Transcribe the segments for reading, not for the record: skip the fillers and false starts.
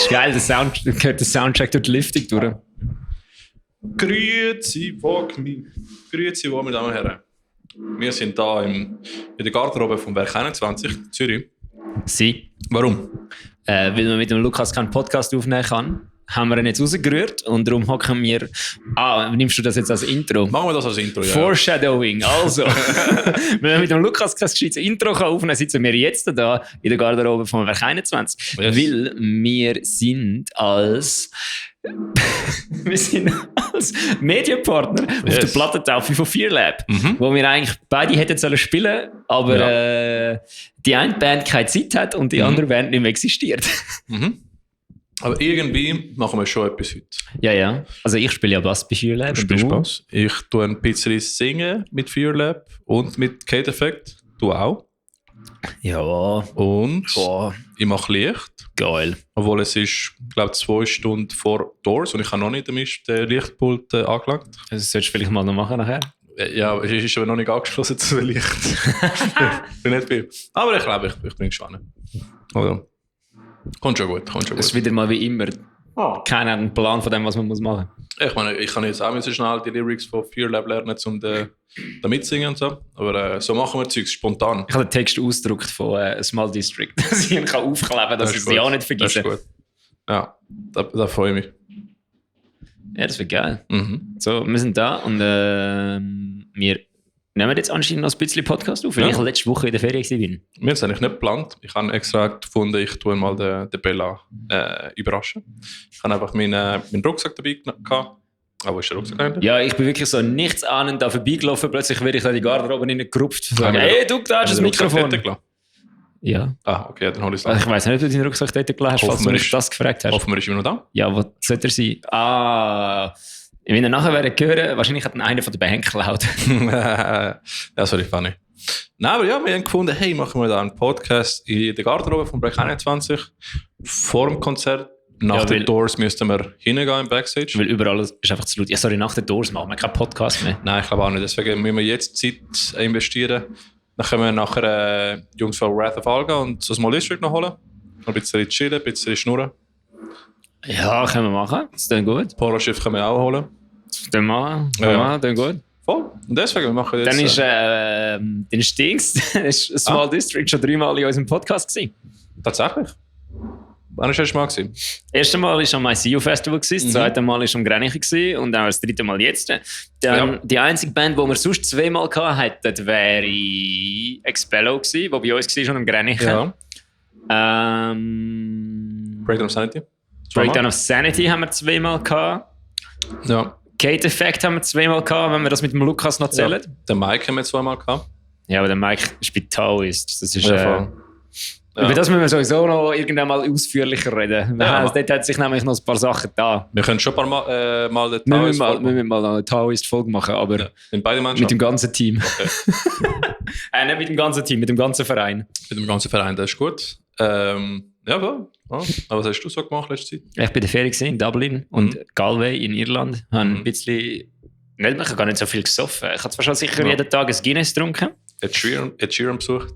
ist geil, gehört der Soundtrack durch die Liftung durch. Grüezi, fuck me. Grüezi, meine Damen und Herren. Wir sind hier in der Garderobe vom Werk 21, Zürich. Sie. Warum? Weil man mit dem Lukas keinen Podcast aufnehmen kann, haben wir ihn jetzt rausgerührt und darum hocken wir... nimmst du das jetzt als Intro? Machen wir das als Intro, ja. Foreshadowing, also. Wenn man mit dem Lukas kein gescheites Intro aufnehmen kann, sitzen wir jetzt da in der Garderobe vom Werk 21. Yes. Weil wir sind als Medienpartner auf der Plattentaufe von FearLab, wo wir eigentlich beide hätten sollen spielen, aber die eine Band keine Zeit hat und die andere Band nicht mehr existiert. Aber irgendwie machen wir schon etwas heute. Ja. Also ich spiele ja Bass bei FearLab. Du spielst Bass. Ich tue ein bisschen singen mit FearLab und mit Kate Effect. Du auch. Ja. Und ich mache Licht. Geil. Obwohl es ist, glaube ich, 2 Stunden vor Doors und ich habe noch nicht den Lichtpult angelangt. Das solltest du vielleicht mal noch machen nachher. Ja, es ist aber noch nicht angeschlossen zu dem Licht. Bin nicht viel. Aber ich glaube, ich bringe es schon. Also, kommt schon gut. Es ist wieder mal wie immer. Keiner hat einen Plan von dem, was man machen muss. Ich meine, ich kann jetzt auch schnell die Lyrics von FearLab lernen, um da mitsingen und so. Aber so machen wir Zeugs spontan. Ich habe den Text ausgedruckt von Small District, dass ich ihn aufkleben kann, dass ich sie auch nicht vergesse. Das ist gut. Ja, da freue ich mich. Ja, das wird geil. So, wir sind da und wir nehmen jetzt anscheinend noch ein bisschen Podcast auf, weil ich letzte Woche in der Ferien war. Wir haben es eigentlich nicht geplant. Ich habe extra gefunden, ich tue mal den Bella überraschen. Ich habe einfach meinen Rucksack dabei gehabt. Wo ist der Rucksack eigentlich? Ja, ich bin wirklich so nichtsahnend da vorbeigelaufen. Plötzlich werde ich da in die Garderobe reingerupft und sage, hey, du da hast das Mikrofon. Ja. Okay, dann hol ich es also ich weiss nicht, ob du deinen Rucksack dort gelassen hast, falls du mich das gefragt hast. Hoffen wir, ist immer noch da? Ja, wo sollte er sein? Wenn ihr nachher hören, wahrscheinlich hat einer von der Band geklaut. Ja, sorry, funny. Nein, aber ja, wir haben gefunden, hey, machen wir da einen Podcast in der Garderobe von Break 21 vor dem Konzert. Nach den Doors müssten wir hingehen im Backstage. Weil überall ist einfach zu laut. Ja, sorry, nach den Doors machen wir keinen Podcast mehr. Nein, ich glaube auch nicht. Deswegen müssen wir jetzt Zeit investieren. Dann können wir nachher die Jungs von Wrath of Alga und so Small District noch holen. Ein bisschen chillen, ein bisschen schnurren. Ja, können wir machen. Das ist dann gut. Polo-Schiff können wir auch holen. Dann machen wir. Dann gut. Voll. Und deswegen, wir machen jetzt... Dann ist Dings, Small District schon 3-mal in unserem Podcast gewesen. Tatsächlich? Wann war das erste Mal? Das erste Mal war am ICU Festival, das zweite Mal war am Grenichen und auch das dritte Mal jetzt. Dann die einzige Band, die wir sonst 2-mal hatten, wäre Expello gewesen, die bei uns war, schon am Grenichen. Ja. Breakdown of Sanity. Breakdown of Sanity haben wir 2-mal gehabt. Ja. Kate Effect haben wir 2-mal gehabt, wenn wir das mit dem Lukas noch zählen. Ja. Den Mike haben wir 2-mal gehabt. Ja, aber der Mike ist bei Taoist. Das ist... Über das müssen wir sowieso noch irgendwann mal ausführlicher reden. Dort hat sich nämlich noch ein paar Sachen da. Wir können schon ein paar Mal den Taoist machen. Wir müssen mal eine Taoist-Folge machen, aber mit dem ganzen Team. Okay. Nicht mit dem ganzen Team, mit dem ganzen Verein. Mit dem ganzen Verein, das ist gut. Ja, voll. Aber was hast du so gemacht letzte Zeit? Ich war bei der Ferien in Dublin und Galway in Irland. Ich habe ein bisschen... Ich habe gar nicht so viel gesoffen. Ich habe zwar schon sicher jeden Tag ein Guinness getrunken. Ed Sheeran besucht.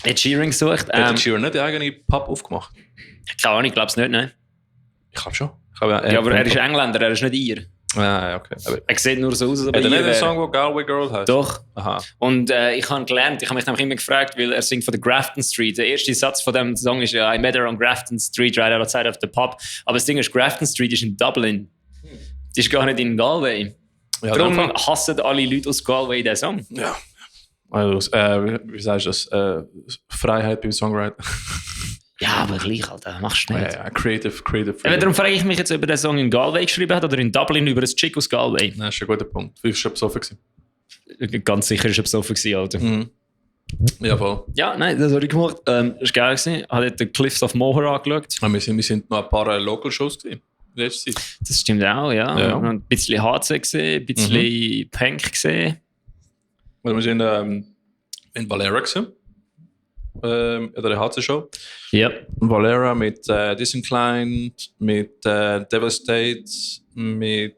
Ed Sheeran gesucht. Hat Ed Sheeran nicht die eigene Pub aufgemacht? Keine Ahnung, ich glaube es nicht, nein. Ich glaube schon. Aber er ist Engländer, er ist nicht Ir. Ah, okay. Aber er sieht nur so aus, als ob er nicht einen Song, der Galway Girl heißt? Doch. Aha. Und ich habe gelernt, ich habe mich nämlich immer gefragt, weil er singt von der Grafton Street. Der erste Satz von dem Song ist ja I met her on Grafton Street, right outside of the pub. Aber das Ding ist, Grafton Street ist in Dublin. Die ist gar nicht in Galway. Ja, darum hassen alle Leute aus Galway diesen Song. Ja. Also, wie sagst du das? Freiheit beim Songwriter. Ja, aber gleich, Alter, machst du nicht. Ja, creative. Darum frage ich mich jetzt, ob er den Song in Galway geschrieben hat oder in Dublin über ein Chick aus Galway. Das ist ein guter Punkt. Wie war er besoffen? Ganz sicher war er besoffen, Alter. Ja, voll. Ja, nein, das habe ich gemacht. Das war geil. Ich habe den Cliffs of Moher angeschaut. Wir sind noch ein paar Local-Shows gesehen. Letzte Zeit. Das stimmt auch, ja. Wir haben ein bisschen HC gesehen, ein bisschen Punk gesehen. Wir sind in Valera gesehen. Oder der HC-Show. Ja. Valera mit Disinclined, mit Devastate, mit...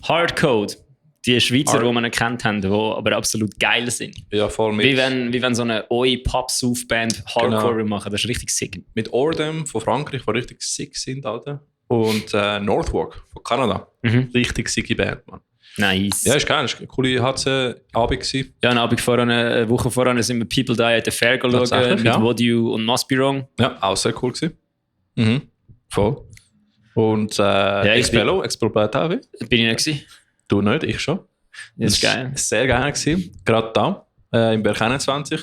Hardcode. die Schweizer, die wir nicht kennt haben, die aber absolut geil sind. Ja, voll mit. Wie wenn so eine Oi-Pop-Soof-Band Hardcore machen, das ist richtig sick. Mit Ordem von Frankreich, die richtig sick sind, Alter. Und Northwalk von Kanada. Richtig sicke Band, Mann. Nice. Ja, ist geil. Ist eine coole HC-Abend gewesen. Ja, eine Woche voran sind wir People Die at the Fair schauen mit What You und Must Be Wrong. Ja, auch sehr cool gewesen. Voll. Und Expello bei TV. Bin ich nicht gewesen. Du nicht, ich schon. Das ist geil. Sehr geil gewesen. Gerade da, im Berg 21.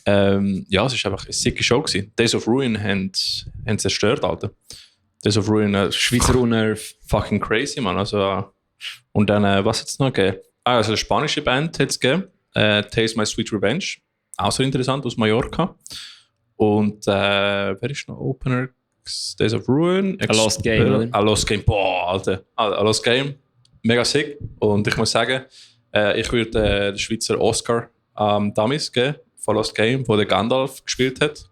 Ja, es war einfach eine sicke Show gewesen. Days of Ruin haben zerstört, Alter. Days of Ruin, Schweizer Unnerv. Fucking crazy, man. Also, und dann, was hat es noch gegeben? Also eine spanische Band hat es gegeben. Taste My Sweet Revenge. Auch so interessant, aus Mallorca. Und wer ist noch Opener? Days of Ruin. A Lost Game, oder? A Lost Game. Boah, Alter. A Lost Game. Mega sick. Und ich muss sagen, ich würde den Schweizer Oscar Dummies geben, von Lost Game, wo der Gandalf gespielt hat.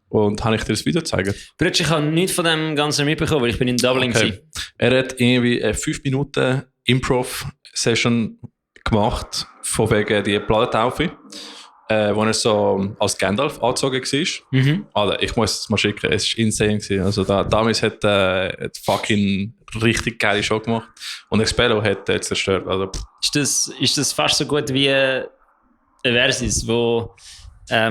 Und habe ich dir das Video zeigen? Brütsch, ich habe nichts von dem Ganzen mitbekommen, weil ich bin in Dublin gewesen. Er hat irgendwie eine 5 Minuten Improv-Session gemacht, von wegen die Platentaufe, wo er so als Gandalf angezogen war. Alter, ich muss es mal schicken, es war insane gewesen. Also Damis hat fucking richtig geile Show gemacht und Expello hat zerstört. Also, ist das fast so gut wie eine Versus, wo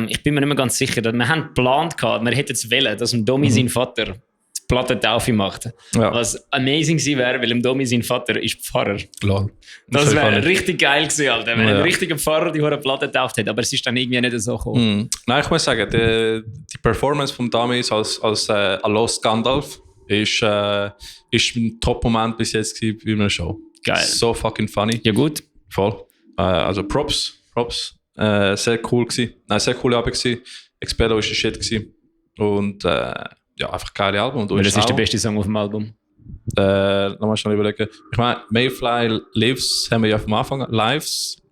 ich bin mir nicht mehr ganz sicher, wir haben geplant gehabt, wir hätten es wollen, dass dem Domi sein Vater die Platentaufe macht. Ja. Was amazing gewesen wäre, weil dem Domi sein Vater ist Pfarrer. Lol. Das wäre richtig geil gewesen, Alter, wenn ein richtiger Pfarrer die Platte getauft hätte, aber es ist dann irgendwie nicht so gekommen. Nein, ich muss sagen, die Performance von Damis als A Lost Gandalf ist ein Top-Moment bis jetzt gewesen bei einer Show. Geil. So fucking funny. Ja gut. Voll. Also Props. Sehr cool gewesen. Nein, sehr coole Abend gewesen. Expello war der Shit gewesen. Und ja, einfach geile Album. Und das ist der beste Song auf dem Album. Nochmal schnell überlegen. Ich meine, Mayfly Lives haben wir ja vom Anfang. Lives.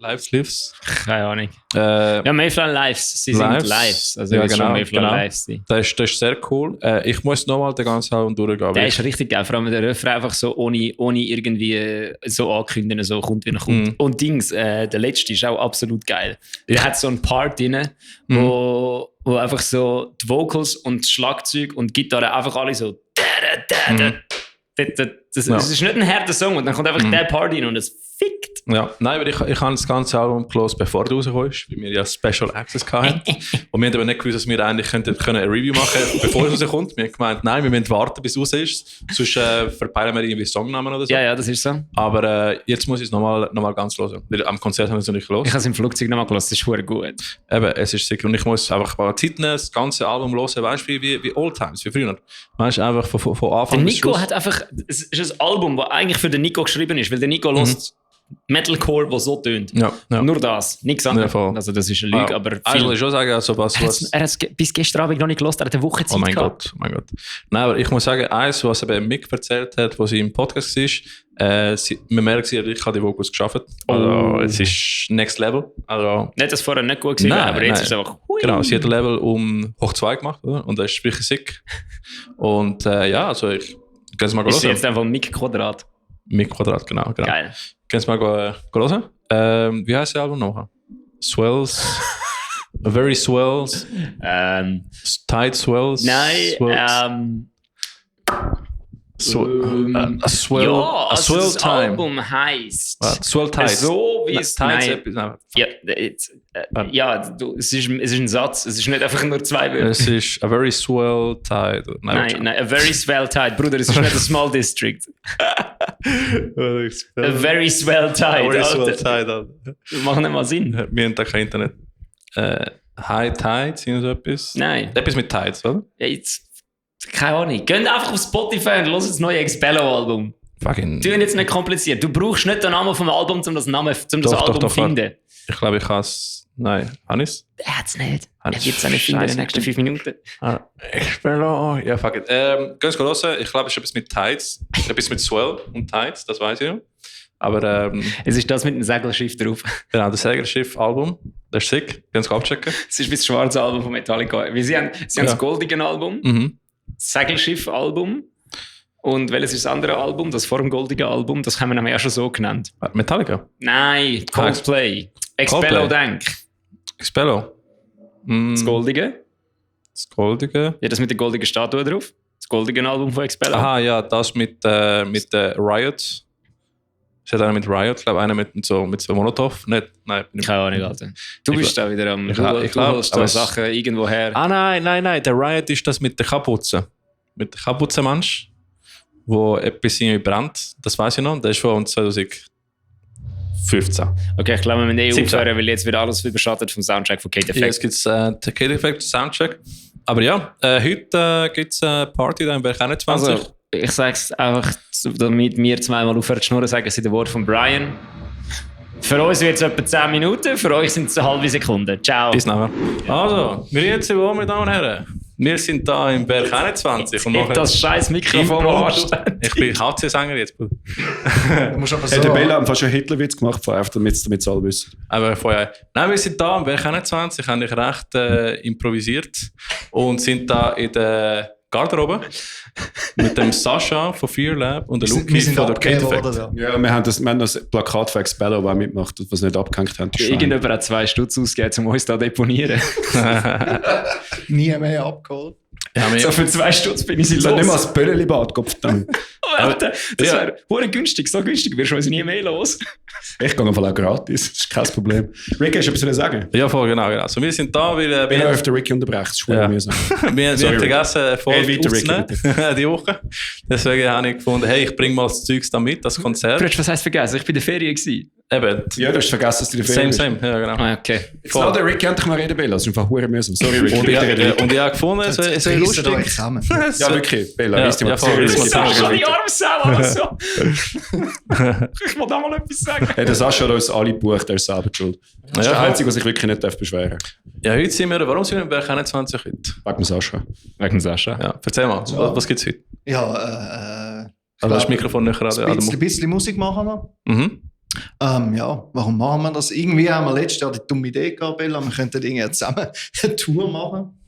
Keine Ahnung. Ja, Mayfly Lives. Sie sind Lives. Also ja, genau, Mayfly Lives. Das ist sehr cool. Ich muss nochmal den ganzen Album durchgehen. Der ist richtig geil. Vor allem der Refrain einfach so ohne irgendwie so ankündigen, so kommt wie er kommt. Und Dings, der letzte ist auch absolut geil. Der hat so einen Part drin, wo einfach so die Vocals und das Schlagzeug und die Gitarre einfach alle so das ist nicht ein harter Song und dann kommt einfach der Part rein und es fickt. Ja, nein, aber ich habe das ganze Album gehört, bevor du rauskommst, weil wir ja Special Access hatten. Und wir haben aber nicht gewusst, dass wir eigentlich können eine Review machen können, bevor es rauskommt. Wir haben gemeint, nein, wir müssen warten, bis es raus ist. Sonst verpeilen wir irgendwie Songnamen oder so. Ja, das ist so. Aber jetzt muss ich es nochmal ganz hören. Weil am Konzert haben wir es noch nicht gehört. Ich habe es im Flugzeug nochmal gehört, das ist verdammt gut. Eben, es ist sicher. Und ich muss einfach mal Zeit nehmen, das ganze Album hören, weißt du, wie Old Times, wie früher. Weißt du, einfach von Anfang bis Schluss. Der Nico hat einfach, es ist ein Album, das eigentlich für den Nico geschrieben ist, weil der Nico hört Metalcore, der so tönt. Ja. Nur das, nichts anderes. Ja, also das ist eine Lüge, aber viel. Also ich schon sagen, also was... Er hat es bis gestern Abend noch nicht gehört, er hat eine Woche Zeit gehabt. Oh mein Gott. Nein, aber ich muss sagen, eins, was eben Mick erzählt hat, wo sie im Podcast war, man merkt, ich habe die Vocals geschafft. Also es ist Next Level. Also, nicht, dass vorher nicht gut war, aber jetzt ist es einfach... Hui. Genau, sie hat ein Level um hoch 2 gemacht, oder? Und das ist wirklich sick. Und ja, also ich kann es mal hören. Ist jetzt einfach Mick Quadrat. Mick Quadrat, genau. Geil. Kannst du mal hören? Wie heißt das Album noch? Swells. Very Swells. Tight Swells. Nein, A Swell, ja, a swell das Time. Album heisst. Swell Tides. So wie es Tides. Es ist ein Satz. Es ist nicht einfach nur 2 Wörter. Es ist a very swell tide. Nein, a very swell tide. Bruder, es ist nicht ein Small District. A very swell tide. A very swell tide, Alter. Das macht nicht mal Sinn. Wir haben da kein Internet. High Tide, sind so etwas? Nein. Etwas mit Tides, oder? Ja, keine Ahnung. Geht einfach auf Spotify und hört das neue Expello-Album. Fucking. Tu ihn jetzt nicht kompliziert. Du brauchst nicht den Namen vom Album, um das Album zu finden. Ich glaube, ich habe es. Nein, habe ich es? Er hat es nicht. Er wird es nicht finden in den nächsten 5 Minuten. Expello. Ja, fuck it. Gehen wir hören. Ich glaube, es ist etwas mit Tides. Etwas mit Swell und Tides, das weiß ich ja. Aber es ist das mit dem Segelschiff drauf. Genau, das Segelschiff-Album. Das ist sick. Können wir abchecken. Es ist wie das schwarze Album von Metallica. Sie haben das goldige Album. Das Segelschiff-Album Und welches ist das andere Album? Das vor dem goldigen Album? Das haben wir nämlich auch schon so genannt. Metallica? Nein, Coldplay. Expello, denk. Expello? Das goldige. Das goldige? Ja, das mit der goldigen Statue drauf. Das goldige Album von Expello. Aha, ja, das mit Riot. Es hat einer mit Riot, glaube einer mit so Molotov. Nicht, nein. Keine Ahnung, Alter. Du bist da wieder am... Ich holst da Sachen irgendwo her. Ah, nein. Der Riot ist das mit der Kapuze. Mit der Kapuzenmensch, wo etwas irgendwie brennt. Das weiß ich noch. Das ist von 2015. Okay, ich glaube, wir müssen aufhören, weil jetzt wird alles überschattet vom Soundtrack von Kate Effect. Ja, jetzt gibt es den Kate Effect Soundtrack. Aber ja, heute gibt es eine Party da im Berg 21. Also, ich sage es einfach, damit wir zweimal aufhören zu schnurren, sagen Sie das Wort von Brian. Für uns wird es etwa 10 Minuten, für euch sind es eine halbe Sekunde. Ciao. Bis nachher. Also, wir jetzt wo, meine Damen und Herren. Wir sind da im Berg 21. Und das scheiß Mikrofon anstellen. Ich bin KC-Sänger jetzt. Du musst aber so... Der Bella hat fast schon Hitlerwitz gemacht, damit es alle wissen. Aber vorher. Nein, wir sind da im Berg 21, haben ich recht improvisiert und sind da in der Garderobe mit dem Sascha von Fear Lab und der Luki von der Kate Effect. Ja, wir haben das Plakat für Expello, das mitmacht, was nicht abgehängt haben. Irgendjemand hat 2 Stutz ausgegeben, um uns da deponieren. Nie mehr abgeholt. Ja, so für 2 Stutz bin ich sie los. Nicht mal das Bölleli-Bad, Kopf dann. Alter, das wäre günstig, so günstig, wirst du uns nie mehr los. Ich gehe einfach auch gratis, das ist kein Problem. Ricky, hast du etwas sagen? Ja, voll, genau. Also wir sind da, weil... Ich darf den Ricky unterbrechen, das ist schwer mühsam. Wir haben vergessen, voll aufzunehmen, die Woche. Deswegen habe ich gefunden, hey, ich bringe mal das Zeugs da mit, das Konzert. Brütsch, was heisst vergessen? Ich bin in der Ferien gewesen. Eben. Ja, du hast vergessen, dass du in der Ferien bist. Same, ja, genau. Ah, okay. Jetzt lass den Ricky endlich mal reden, Bella, das ist einfach verdammt mühsam. Sorry, Ricky. Und ich habe gefunden, es wäre lustig. Ja, wirklich, Bella, ja, reiss dich mal voll. Sascha, die Armsau oder so. Ich will da mal etwas sagen. Hey, der Sascha hat uns alle gebucht, der ist selber schuld. Das ist der Einzige, was ich wirklich nicht beschweren darf. Ja, heute sind wir, warum sind wir im Berg 21 heute? Wegen dem Sascha. Wegen dem Sascha? Ja, erzähl mal, was gibt es heute? Ja, also das Mikrofon nicht gerade. Ein bisschen Musik machen wir. Mhm. Ja, warum machen wir das? Irgendwie haben wir letztes Jahr die dumme Idee gehabt, Bella, wir könnten irgendwie zusammen eine Tour machen.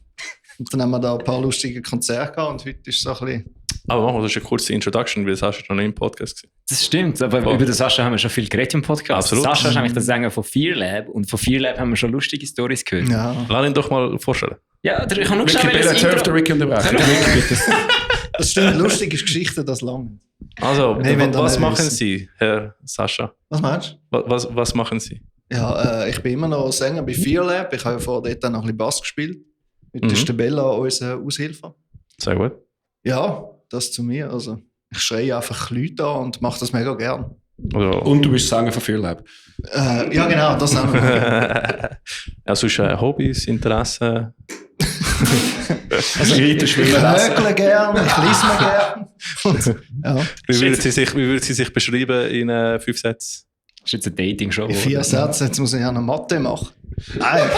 Und dann haben wir da ein paar lustige Konzerte gehabt und heute ist es so ein bisschen... Aber machen wir das ist eine kurze Introduction, weil Sascha noch nicht im Podcast war. Das stimmt, aber über den Sascha haben wir schon viel geredet im Podcast. Absolut. Sascha ist eigentlich der Sänger von Fear Lab und von Fear Lab haben wir schon lustige Storys gehört. Ja. Lass ihn doch mal vorstellen. Ja, ich habe nur Ricky, Bella, hör auf den Ricky unterbrechen. Das stimmt, lustig ist Geschichte, das lang. Also, Nee, was machen Sie, Herr Sascha? Was meinst du? Was machen Sie? Ja, ich bin immer noch Sänger bei Fear Lab. Ich habe vorher dort noch ein bisschen Bass gespielt. Heute ist der Bella unser Aushilfe. Sehr gut. Ja, das zu mir. Also, ich schreie einfach Leute an und mache das mega gern. Also, Und du bist Sänger von Fear Lab. Ja, genau, das auch noch. ja, sonst Hobbys, Interessen? Also, Reiten, Schwimmen, Ich Lesen. hökle gern, ich lese mir gern. Und, ja. Wie würden Sie sich beschreiben in 5 Sätzen? Das ist jetzt eine Dating-Show. In 4 Sätzen, jetzt muss ich ja noch Mathe machen. Nein,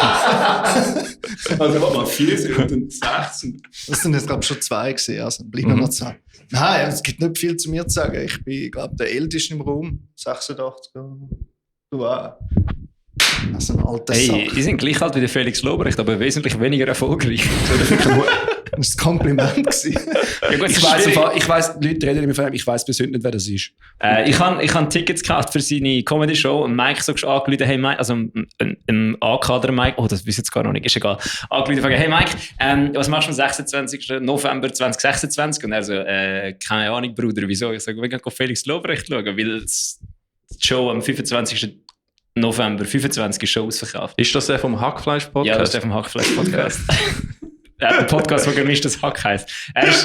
Also, warte mal, 4 sind und 6. das sind jetzt, glaube ich, schon 2 gewesen, also bleiben noch 2. Nein, es gibt nicht viel zu mir zu sagen. Ich bin, glaube ich, der Älteste im Raum, 86. Du auch. Also ein alter Hey, Sack. die sind gleich alt wie der Felix Lobrecht, aber wesentlich weniger erfolgreich. Das war ein Kompliment gewesen. Ja, gut, Ich weiss, die Leute reden immer von ihm, ich weiss bis heute nicht, wer das ist. ich hab Tickets gekauft für seine Comedy-Show und Mike so angerufen, hey Mike, also ein A-Kader Mike, oh, das wisst ihr jetzt gar noch nicht, ist egal. Angerufen, fragen, hey Mike, was machst du am 26. November 2026? Und er so, keine Ahnung, Bruder, wieso? Ich sage, wir gehen Felix Lobrecht schauen, weil die Show am 25. November 25 Shows verkauft. Ist das der vom Hackfleisch-Podcast? Ja, das ist der vom Hackfleisch-Podcast. Der Podcast, der nicht das Hack heisst. Er ist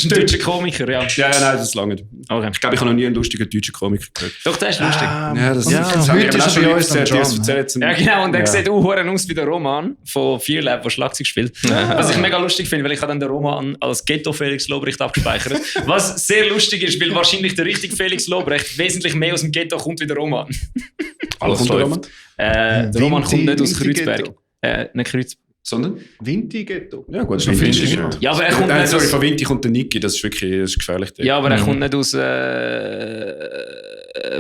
ein deutscher Komiker, ja. Ja, nein, das ist lange nicht. Okay. Ich glaube, ich habe noch nie einen lustigen deutschen Komiker gehört. Doch, der ist lustig. Ja, das heute ist er bei uns am Drum. Ja, genau, und er sieht auch aus wie der Roman von Fear Lab, der Schlagzeug spielt. Was ich mega lustig finde, weil ich habe dann den Roman als Ghetto Felix Lobrecht abgespeichert. Was sehr lustig ist, weil wahrscheinlich der richtige Felix Lobrecht wesentlich mehr aus dem Ghetto kommt wie der Roman. Alles läuft. Der Roman kommt nicht aus Vinti Kreuzberg. Nicht Kreuzberg. Sondern? Vinti-Ghetto. Ja, gut, das ist noch Vinti. Ja, aber er kommt nicht sorry, aus... von Vinti kommt der Niki, das ist wirklich gefährlich. Ja, aber er kommt nicht aus...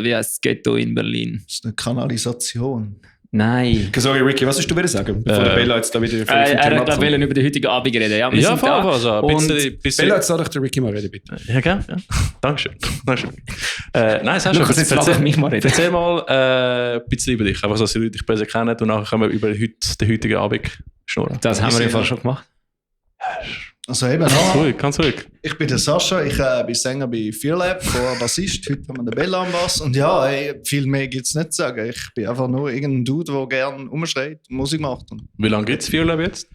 wie heisst das Ghetto in Berlin? Das ist eine Kanalisation. Nein. Sorry, Ricky, was hast du wieder sagen? Bevor der Bella jetzt da wieder Er hat über den heutigen Abend reden. Ja, wir sind da. Also ein Und bisschen. Bella, jetzt lass doch den Ricky mal reden, bitte. Ja, gell? Ja. Dankeschön. Nein, sagst Lukas, jetzt lass mich mal reden. Erzähl mal ein bisschen über dich, einfach so, dass die Leute dich besser kennen und nachher können wir über den heutigen Abend schnurren. Das haben wir im Fall schon gemacht. Also eben, Ganz ruhig. ich bin der Sascha, ich bin Sänger bei FearLab, vorher Bassist, heute haben wir den Bella am Bass. Und ja, viel mehr gibt es nicht zu sagen. Ich bin einfach nur irgendein Dude, der gerne rumschreit und Musik macht. Und Wie lange gibt es FearLab jetzt?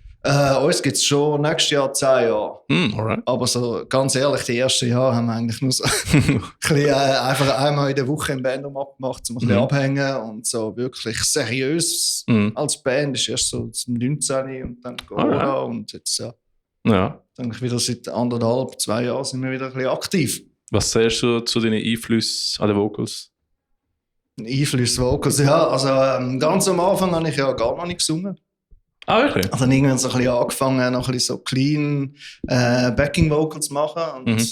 uns gibt es schon nächstes Jahr 10 Jahre. Alright. Aber so ganz ehrlich, die ersten Jahre haben wir eigentlich nur so ein bisschen, einfach einmal in der Woche im Bandraum abgemacht, um ein bisschen abhängen. Und so wirklich seriös als Band ist erst so zum 19 und dann Corona und jetzt Ja. eigentlich wieder seit 1,5, 2 Jahren sind wir wieder ein bisschen aktiv. Was sagst du zu deinen Einflüssen an den Vocals? Einfluss Vocals, ja, also ganz am Anfang habe ich ja gar noch nicht gesungen. Ah, wirklich? Also dann irgendwann so ein bisschen angefangen, noch ein bisschen so clean Backing Vocals machen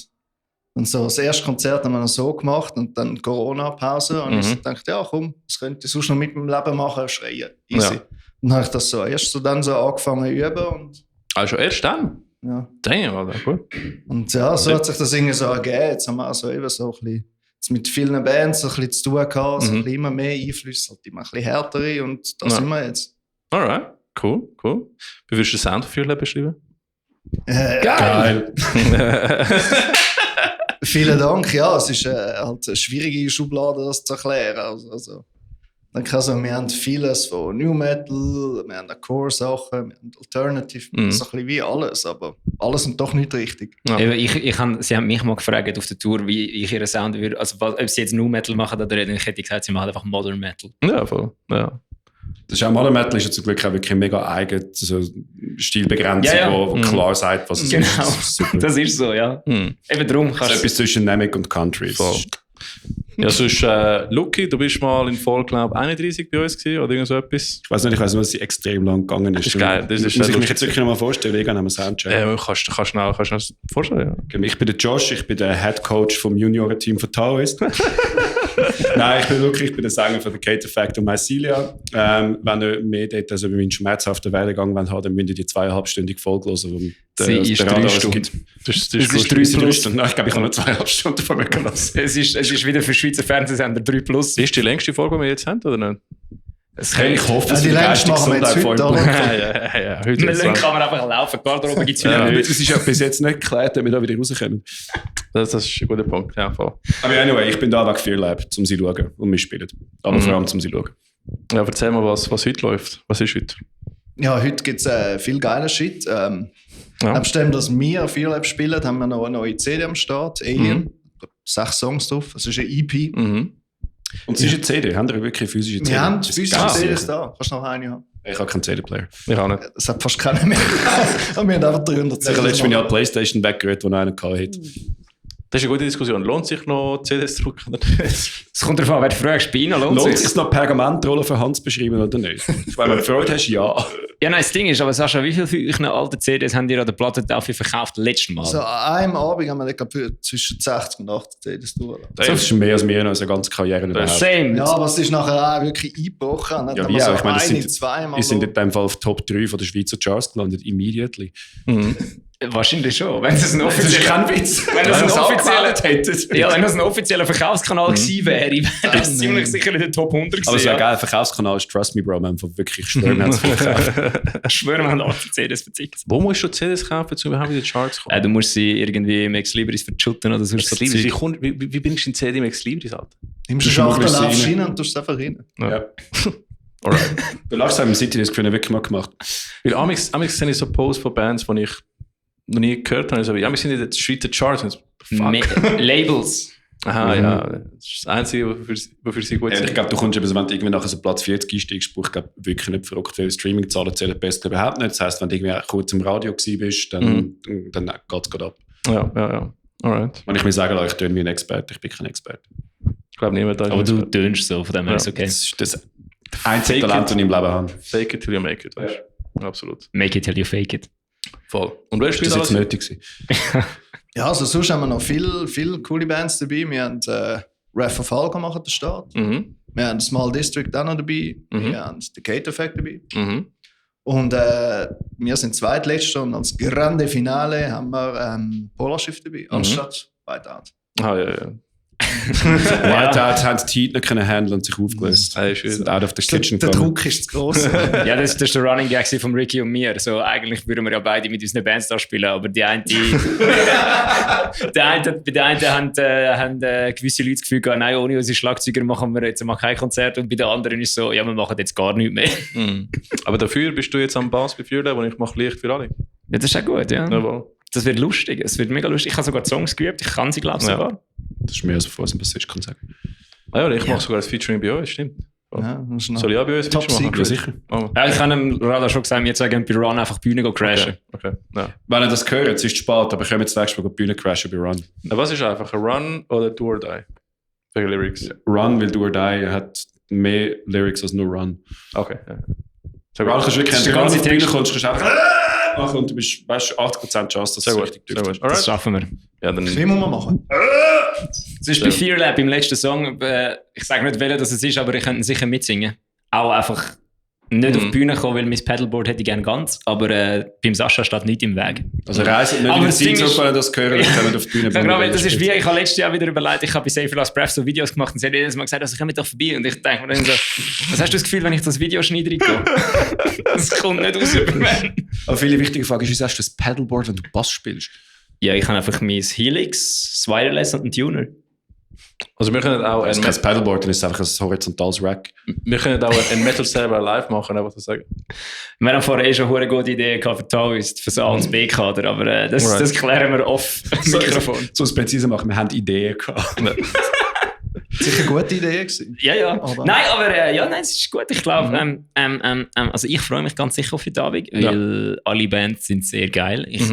und so das erste Konzert haben wir noch so gemacht und dann Corona-Pause und ich so gedacht, ja komm, das könnte ich sonst noch mit meinem Leben machen, schreien, easy. Ja. Dann habe ich das so erst so dann so angefangen zu üben und Also erst dann? ja. Damn, Alter, gut. Und ja, so hat sich das irgendwie so ergeben. Jetzt haben wir also eben so ein bisschen jetzt mit vielen Bands so ein bisschen zu tun gehabt, so ein bisschen immer mehr Einflüsse, halt immer ein bisschen härtere und da sind wir jetzt. Alright, cool. Wie würdest du den Sound für FearLab beschreiben? Geil! Vielen Dank. Ja, es ist halt eine schwierige Schublade, das zu erklären. Also, wir haben vieles von New Metal, wir haben Core-Sachen, wir haben Alternative, so ein bisschen wie alles, aber alles und doch nicht richtig. Ja. Eben, sie haben mich mal gefragt auf der Tour, wie ich ihren Sound würde, also ob sie jetzt New Metal machen oder nicht, ich hätte gesagt, sie machen einfach Modern Metal. Ja, voll. Ja. Das ist auch Modern Metal ist ja zum Glück auch wirklich mega eigen, so Stilbegrenzung, wo klar sagt, was es Genau, ist. Super. das ist so, ja. Eben darum Das kannst ist etwas zwischen Namek und Country. Voll. Ja, sonst, Luki, du bist mal in Folge, glaube 31 bei uns gewesen, oder irgend so etwas. Ich weiß nicht, was sie extrem lang gegangen ist. Das ist geil. Das ist muss ich mich jetzt wirklich noch mal vorstellen, irgendwann haben wir Soundcheck. Kannst du schnell vorstellen, ja. Ich bin der Josh, ich bin der Head Coach vom Junioren-Team von Taoist. Nein, ich bin der Sänger von The Kate Effect und Mycelia. Wenn ihr mehr Details über meinen schmerzhaften Werdegang haben, dann müsst ihr die 2,5-stündige Folge hören. Sie ist 3 Stunden. Das ist 3 Stunden. Nein, ich glaube, ich habe noch 2,5 Stunden von mir gelassen. Es ist wieder für Schweizer Fernsehsender 3+. Ist die längste Folge, die wir jetzt haben, oder nicht? Ich hoffe, die längste machen wir jetzt heute, oder? Ja, heute Mit Link kann man einfach laufen. Garderobe gibt es wieder Das nicht. ist ja bis jetzt nicht geklärt, wenn wir da wieder rauskommen. Das ist ein guter Punkt, ja, voll. Aber anyway, ich bin da wegen FearLab, um sie zu schauen und wir spielen. Aber vor allem, um sie zu schauen. Ja, erzähl mal, was heute läuft. Was ist heute? Ja, heute gibt es viel geiler Shit. Nebst dem, dass wir FearLab spielen, haben wir noch eine neue CD am Start, Alien. 6 Songs drauf. Es ist eine EP. Und es ist eine CD, haben wir wirklich eine physische CD? Wir haben Das ist physische geil. CDs da. Kannst du noch eine haben? Ich habe keinen CD-Player. Ich auch nicht. Es hat fast keine mehr. Und wir haben einfach 300 Ich habe CDs. letztes Jahr die Playstation weggerührt, wo noch einen hatte. Das ist eine gute Diskussion. Lohnt sich noch CDs zu drucken? Es kommt darauf an, wer du fragst. Bei Ihnen lohnt Lohnt es es noch Pergamentrollen für Hand zu beschreiben oder nicht? Weil wenn du Freude hast, ja. Ja, nein, das Ding ist, aber Sascha, wie viele von euch alten CDs haben ihr an der Plattentafel verkauft letztes Mal? So an einem Abend haben wir für zwischen 60 und 80 CDs durch. Das ist mehr als mir in unserer ganzen Karriere überhaupt. Same. Ja, aber es ist nachher auch wirklich eingebrochen. Ja, wie auch. Ich meine, wir sind in dem Fall auf Top 3 von der Schweizer Charts gelandet, immediately. Wahrscheinlich schon. Wenn es ein Das ist offizieller, kein Witz. wenn das ein abgemeldet hättet. ja, wenn das ein offizieller Verkaufskanal gewesen wäre, wäre das ziemlich sicher in der Top 100 gewesen. Aber es wäre ja. geil, Verkaufskanal ist Trust Me Bro, wir haben wirklich schwören, wir haben es verkauft. Ich schwöre, wir haben 8 CDs verzickt. Wo musst du CDs kaufen, um überhaupt in die Charts zu kommen? Du musst sie irgendwie im Ex Libris verschütten oder sonst so Max Libris. Zeug. Wie bringst du den CD Max Libris, Alter? Nimmst du Das Schachtel, ist laufst rein. rein und tust es einfach rein. Ja. Alright. Der Lars hat im City das Gefühl wirklich mal gemacht. Weil amigs sehe ich so Posts von Bands, die ich noch nie gehört habe. So, ja, wir sind in den Schweizer Charts. Und so, fuck. Labels. Aha, ja. Das ist das Einzige, wofür sie gut Ich sind. glaube, du kommst eben, wenn du irgendwie nachher so Platz 40 einsteigst, ich glaube wirklich nicht verrückt, weil Streaming-Zahlen zählen besser überhaupt nicht. Das heisst, wenn du irgendwie kurz im Radio gewesen bist, dann geht es gerade ab. Ja. Alright. Wenn ich mir sagen lasse, ich töne wie ein Experte, ich bin kein Experte. Ich glaube, niemand da ist. Aber du tönst so, von dem her Ja. ist okay. Das ist das einzige Talent, das ich im Leben habe. Fake it till you make it, weißt du? Absolut. Make it till you fake it. Voll. Und wer Ist spielt das jetzt alles? nötig gewesen? Ja, also sonst haben wir noch viele coole Bands dabei. Wir haben Wrath of Falco machen den Start. Wir haben Small District auch noch dabei. Wir haben den Kate Effect dabei. Und wir sind Zweitletzter und als Grande Finale haben wir Polarschiff dabei, anstatt Whiteout. Ah, ja. Whiteout haben die Heat nicht handeln und sich aufgelöst. Sind out of the kitchen Der Druck ist zu gross. Ja, das ist der Running Gag von Ricky und mir. So, eigentlich würden wir ja beide mit unseren Bands da spielen, aber die eine, bei der einen haben gewisse Leute das Gefühl gehabt, nein, ohne unsere Schlagzeuger machen wir jetzt mal kein Konzert, und bei der anderen ist so, ja, wir machen jetzt gar nichts mehr. Aber dafür bist du jetzt am Bass bei Fühlen, wo ich mache Licht für alle. Ja, das ist auch gut, ja. Jawohl. Das wird lustig, es wird mega lustig. Ich habe sogar Songs geübt, ich kann sie, glaube ich, sogar. Das ist mehr als bevor es ein Bassist kann sagen. Ah ja, ich mache sogar das Featuring bei euch, stimmt. Ja, das ist Soll ich auch bei euch Top Feature machen? Secret. Ja, sicher. Ja, ich habe dem Radar schon gesagt, wir sagen bei Run einfach die Bühne crashen. Okay. Ja. Wenn ihr das hört, es ist spät, aber kommen jetzt nächstes Mal die Bühne crashen bei Run. Was ist einfach, ein Run oder Do or Die? Wegen Lyrics. Run will Do or Die hat mehr Lyrics als nur Run. Okay. Ja. Run kannst du wirklich, Das ist wenn du der ganze auf die Bühne Text. kommst, kannst du einfach machen und du bist, weißt, 80% Chance, dass Sehr es gut. richtig Sehr durchgeht. gut. Das Alright. schaffen wir. Ja, dann... Wie muss man machen? Es ist bei Fear Lab im letzten Song, ich sage nicht, welcher das ist, aber ich könnte sicher mitsingen. Auch einfach nicht auf die Bühne kommen, weil mein Pedalboard hätte ich gerne ganz, aber beim Sascha steht nichts im Weg. Also reisen nicht Aber in die das Ding Zeit, ist- wenn ihr das hören, dann können wir auf die Bühne Ja, genau, das ist wie, spielen. ich habe letztes Jahr wieder überlegt, ich habe bei Save Last Breath so Videos gemacht und sie hat jedes Mal gesagt, also komm doch vorbei. Und ich denke mir dann so, was hast du das Gefühl, wenn ich das Video schneide? Das kommt nicht raus über mich. Aber viele wichtige Frage ist, wieso hast du das Pedalboard, wenn du Bass spielst? Ja, ich habe einfach mein Helix, das Wireless und einen Tuner. Also wir können auch Das ist kein Pedalboard, dann ist es einfach ein horizontales Rack. ein Metal Server live machen, einfach zu sagen. Wir haben vorher schon eine gute Idee gehabt für Taoist, für so A und B-Kader, aber das klären wir off Mikrofon. So es präzise machen, wir haben Ideen gehabt. Sicher eine gute Idee gewesen. Ja. Aber- Nein, aber nein, es ist gut. Ich glaube, also ich freue mich ganz sicher auf den Abend, weil alle Bands sind sehr geil. Ich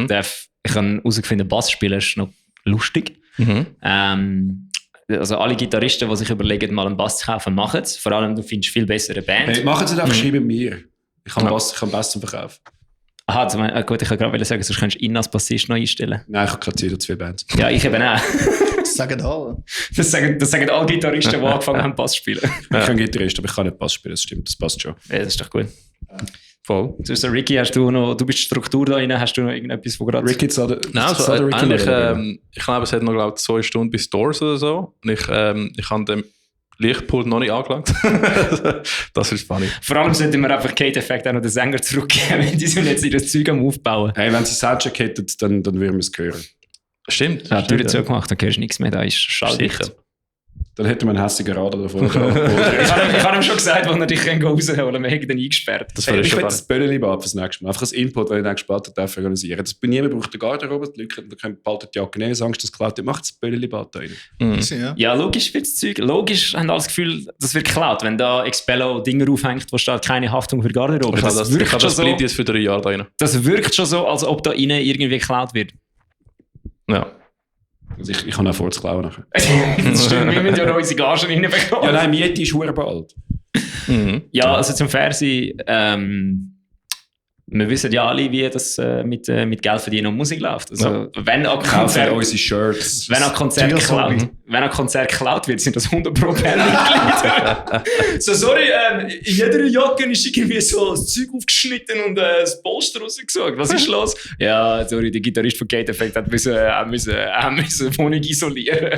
habe herausgefunden, Bass spielen ist noch lustig. Also alle Gitarristen, die sich überlegen, mal einen Bass zu kaufen, machen es. Vor allem, du findest viel bessere Bands. Hey, machen Sie das einfach, schreiben mir. Ich habe Bass zum Verkaufen. Aha, gut, ich kann gerade sagen, sonst kannst du ihn als Bassist noch einstellen. Nein, ich habe keine Zeit, 2 Bands. Ja, ich eben auch. Das sagen alle. Das sagen alle Gitarristen, die angefangen haben, Bass zu spielen. Ich bin kein Gitarrist, aber ich kann nicht Bass spielen, das stimmt, das passt schon. Ja, das ist doch gut. Voll. Sonst, Ricky, du bist Struktur da rein, hast du noch irgendetwas, wo gerade... Ricky Nein, also eigentlich, ich glaube, es hat noch 2 Stunden bis Doors oder so. Und ich habe dem Lichtpult noch nicht angelangt. Das ist funny. Vor allem sollten wir einfach Kate Effect auch noch den Sänger zurückgeben, die sind jetzt das Zeug am Aufbauen. Hey, wenn sie Soundcheck hätten, dann würden wir es hören. Stimmt. Ja, die Tür zugemacht, dann hörst du nichts mehr, da ist schalldicht. Sicher. Dann hätten wir einen hässigen Radar davor. Ich habe ihm schon gesagt, wo er dich rausholen kann, wir hätten ihn eingesperrt. Das Hey, wäre ich schon will funny. das Böllenliebab fürs nächste Mal. Einfach ein Input, das ich nächstes Mal organisieren darf. Das niemand braucht eine Garderobe, die Leute behalten die Jacke nehmen, Angst, das klaut. Macht das Böllenliebab da rein. Ja. Ja, logisch wird das Zeug. Logisch haben alle das Gefühl, das wird geklaut. Wenn da Expello Dinger aufhängt, wo steht keine Haftung für Garderobe. Ich glaube, das so, bleibt jetzt für 3 Jahre da rein. das wirkt schon so, als ob da innen irgendwie geklaut wird. Ja. Also ich kann auch vorzuklauen nachher. Das stimmt, wir müssen ja noch unsere Gagen reinbekommen. Ja, nein, Miete ist verdammt bald. Ja, also zum Fernsehen, wir wissen ja alle, wie das mit Geld verdienen und Musik läuft. Also, wenn ein Kaufen Konzert, unsere Shirts. wenn ein Konzert Teuer geklaut, Hobby. wenn ein Konzert geklaut wird, sind das 100% Bandmitglieder. So, sorry, in jeder Jacke ist irgendwie so das Zeug aufgeschnitten und das Polster rausgesucht. Was ist los? Ja, sorry, der Gitarrist von Kate Effect hat müssen die Wohnung isolieren.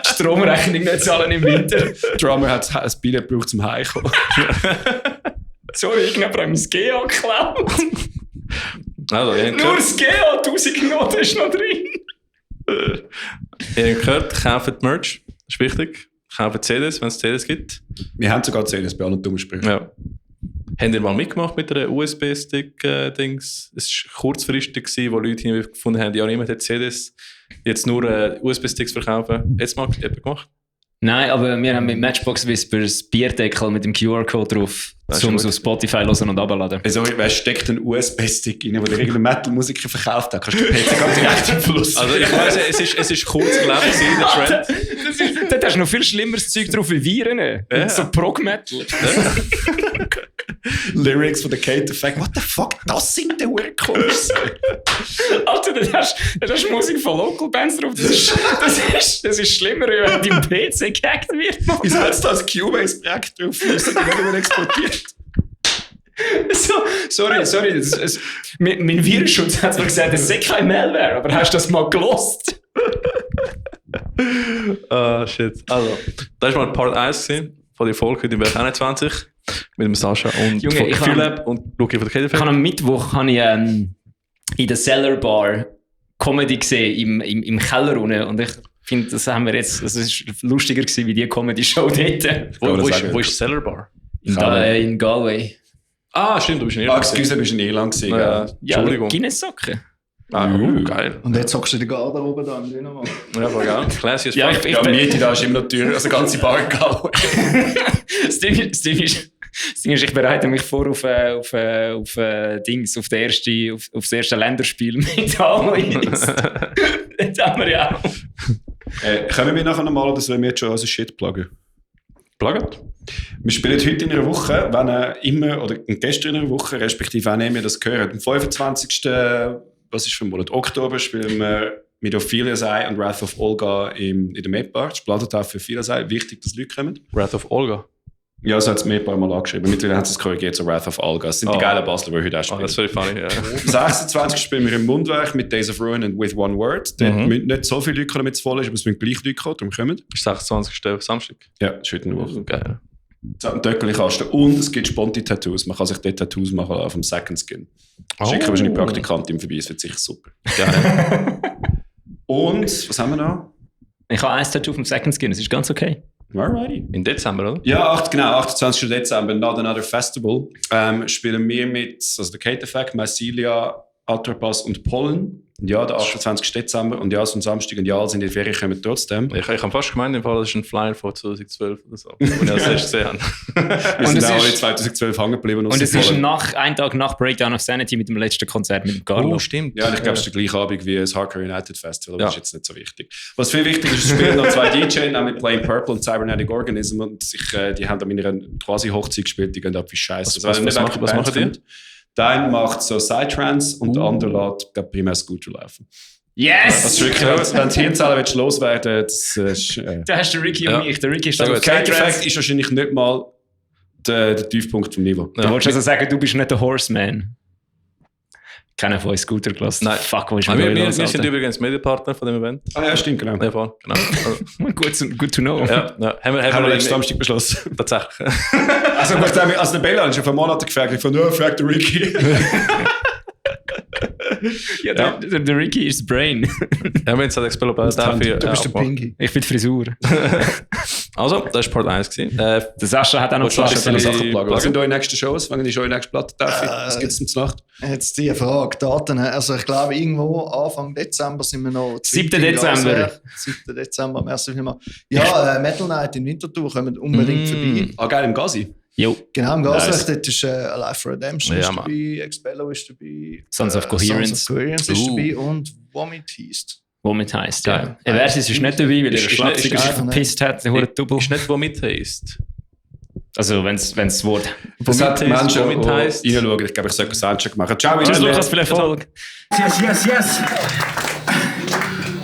Die Stromrechnung nicht zahlen im Winter. Der Drummer hat ein Billett gebraucht zum Heimkommen. Sorry, irgendjemand hat mein GA geklaut. Also, ihr habt Nur gehört, das GA, 1000 Noten ist noch drin. ihr habt gehört, kauft Merch. Das ist wichtig. Kauft CDs, wenn es CDs gibt. Wir haben sogar CDs bei allen dummen Sprüchen. Ja. Habt ihr mal mitgemacht mit einer USB-Stick-Dings? Es war kurzfristig, wo Leute gefunden haben, ja, niemand hat CDs, jetzt nur USB-Sticks verkaufen. Jetzt mal jemand gemacht? Nein, aber wir haben mit Matchbox Whispers Bierdeckel mit dem QR-Code drauf, Das ist um gut. es auf Spotify hören und runterladen. Also, wer steckt einen USB-Stick rein, wo der irgendein Metal-Musiker verkauft hat? Kannst du den PC ganz direkt im Fluss. Also ich weiss, es ist kurz gelebt, der Trend. Dort hast du noch viel schlimmeres Zeug drauf wie Viren. Ja. So Prog-Metal. Lyrics von der Kate Effect. What the fuck? Das sind die Urkunst. Alter, da hast du Musik von Local Bands drauf. Das ist schlimmer, wenn dein PC gehackt wird. Wieso hat es da ein Cubase-Projekt drauf? Das hat nicht mehr exportiert. Sorry. Mein Virenschutz hat zwar gesagt, es sei kein Malware, aber hast du das mal gelost? Shit. Also, das war mal Part 1 von der Folge im Berg 21 mit dem Sascha und Junge, von Philipp und Luki von der Ich habe am Mittwoch in der Cellar Bar Comedy gesehen, im Keller unten. Und ich finde, das ist lustiger gewesen, wie die Comedy-Show dort. Wo ist Cellar Bar? In Galway. Ah, stimmt, du bist in Irland. Excuse, du bist in Irland gewesen. Ja, Entschuldigung. Guinness-Socken. Geil. Und jetzt zockst du die Garderobe da im Dänemark. Ja, voll geil. Classy as Ja, fuck. ich Miete da ist immer noch teuer, also ganze Bar in Galway. Das Ding ist, ich bereite mich vor auf das erste Länderspiel mit Allies. Das haben wir ja auch. Können wir nachher nochmal oder sollen wir jetzt schon unseren Shit pluggen? Plugget? Wir spielen heute in einer Woche, wenn immer, oder gestern in einer Woche, respektive wenn ihr das gehört. Am 25. Was ist für ein Monat? Oktober spielen wir mit Ophelia's Eye und Wrath of Olga in der Map-Bar. Das ist Plattentaufe für Ophelia's Eye. Wichtig, dass Leute kommen. Wrath of Olga? Ja, so hat es Map-Bar mal angeschrieben. Mittlerweile hat es korrigiert zu Wrath of Olga. Das sind die geilen Basler, die heute auch spielen. Das wäre funny, ja. Am 26. spielen wir im Mundwerk mit Days of Ruin und With One Word. Dort müssen nicht so viele Leute kommen, damit es voll ist, aber es müssen gleich Leute kommen, darum kommen. Ist 26. Samstag? Ja, das ist heute eine Woche. Geil. Töckeli-Kasten. Und es gibt Sponti-Tattoos. Man kann sich dort Tattoos machen auf dem Second Skin. Schicken wahrscheinlich die Praktikantin vorbei, es wird sicher super. Geil. Und, was haben wir noch? Ich habe ein Tattoo vom Second Skin, das ist ganz okay. Alrighty. In Dezember, oder? Ja, 28. Dezember, Not Another Festival, spielen wir mit, also der Kate Effect, Mycelia, Ultrapass und Pollen. Und ja, der 28. Dezember und ja, es ist am Samstag und ja, sind in die Ferien kommen trotzdem. Ich habe fast gemeint, im Fall, das ist ein Flyer von 2012 oder so, wo ich das erst gesehen habe. Wir sind auch alle 2012 hängen geblieben. Und es ist einen Tag nach Breakdown of Sanity mit dem letzten Konzert mit dem Carlo. Oh, stimmt. Ja, und ich glaube, es ist der gleiche Abend wie das Hardcore United Festival, aber das ist jetzt nicht so wichtig. Was viel wichtiger ist, es spielen noch zwei DJs, nämlich Plain Purple und Cybernetic Organism und die haben an meiner quasi Hochzeit gespielt, die gehen ab wie Scheiße. Was machen die? Der eine macht so Psytrance und der andere lässt primär Scooter laufen. Yes! Das ist wirklich, wenn die Hirnzellen loswerden, das ist... Da hast du Ricky und mich. Der Ricky ist der Kite-Effekt ist wahrscheinlich nicht mal der Tiefpunkt vom Niveau. Du wolltest also sagen, du bist nicht der Horseman. Keiner von euch Scooter gelassen. Nein. Fuck, wo ist wir sind übrigens Medienpartner von dem Event. Ah ja, stimmt, genau. Ja, voll, genau. Good to know. Ja, haben wir letzten Samstag beschlossen. Tatsächlich. Also der Bella hat schon vor Monaten gefragt, von frag den Ricky. Ja, der Ricky ist das Brain. Ja, wir haben jetzt Expello dafür. Du bist der Pinky. Ich bin die Frisur. Also, das war Part 1 gewesen. Der Sascha hat auch noch Sachen plagen. Was sind eure nächsten Shows? Wann ist eure nächste Platte? Was gibt es zum Nacht? Jetzt die Frage, Daten. Also ich glaube, irgendwo Anfang Dezember sind wir noch... 7. Dezember. 7. Dezember, merci vielmals. Ja, Metal Night in Winterthur, kommen unbedingt vorbei. Ah, geil, im Gazi? Jo. Genau, im Gasrecht, Nice. dort ist Alive for Redemption Ja, ist dabei, Expello ist dabei, Sons of Coherence. Sons of Coherence ist dabei und Vomit heisst. Womit heisst, ja. Geil. Eversis ist nicht dabei, weil er Schlagzeuger sich ist- verpisst hat, der hure Double. Ist nicht, womit heisst. Also, wenn es das Wort... Das hat Womit heisst, Menschen, womit die heisst. reinschauen. Ich glaube, ich sollte Soundcheck machen. Ciao, Tschüss, Leute. Lukas, viel Erfolg. Yes.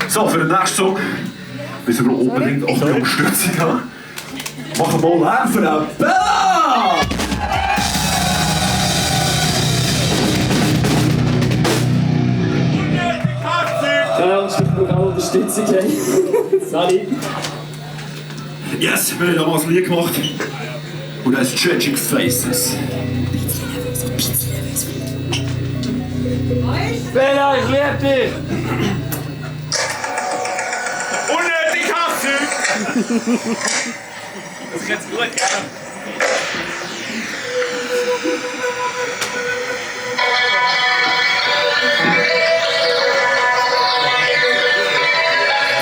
So, für den nächsten Song müssen wir unbedingt eure Unterstützung haben. Machen wir mal Lärm für den Bella! Unterstützung, Sali. Yes, wir haben damals ein Lied gemacht. Und das ist Tragic Faces. Bella, ich liebe dich! Unnötig Hasse! Das ist jetzt gut, gell?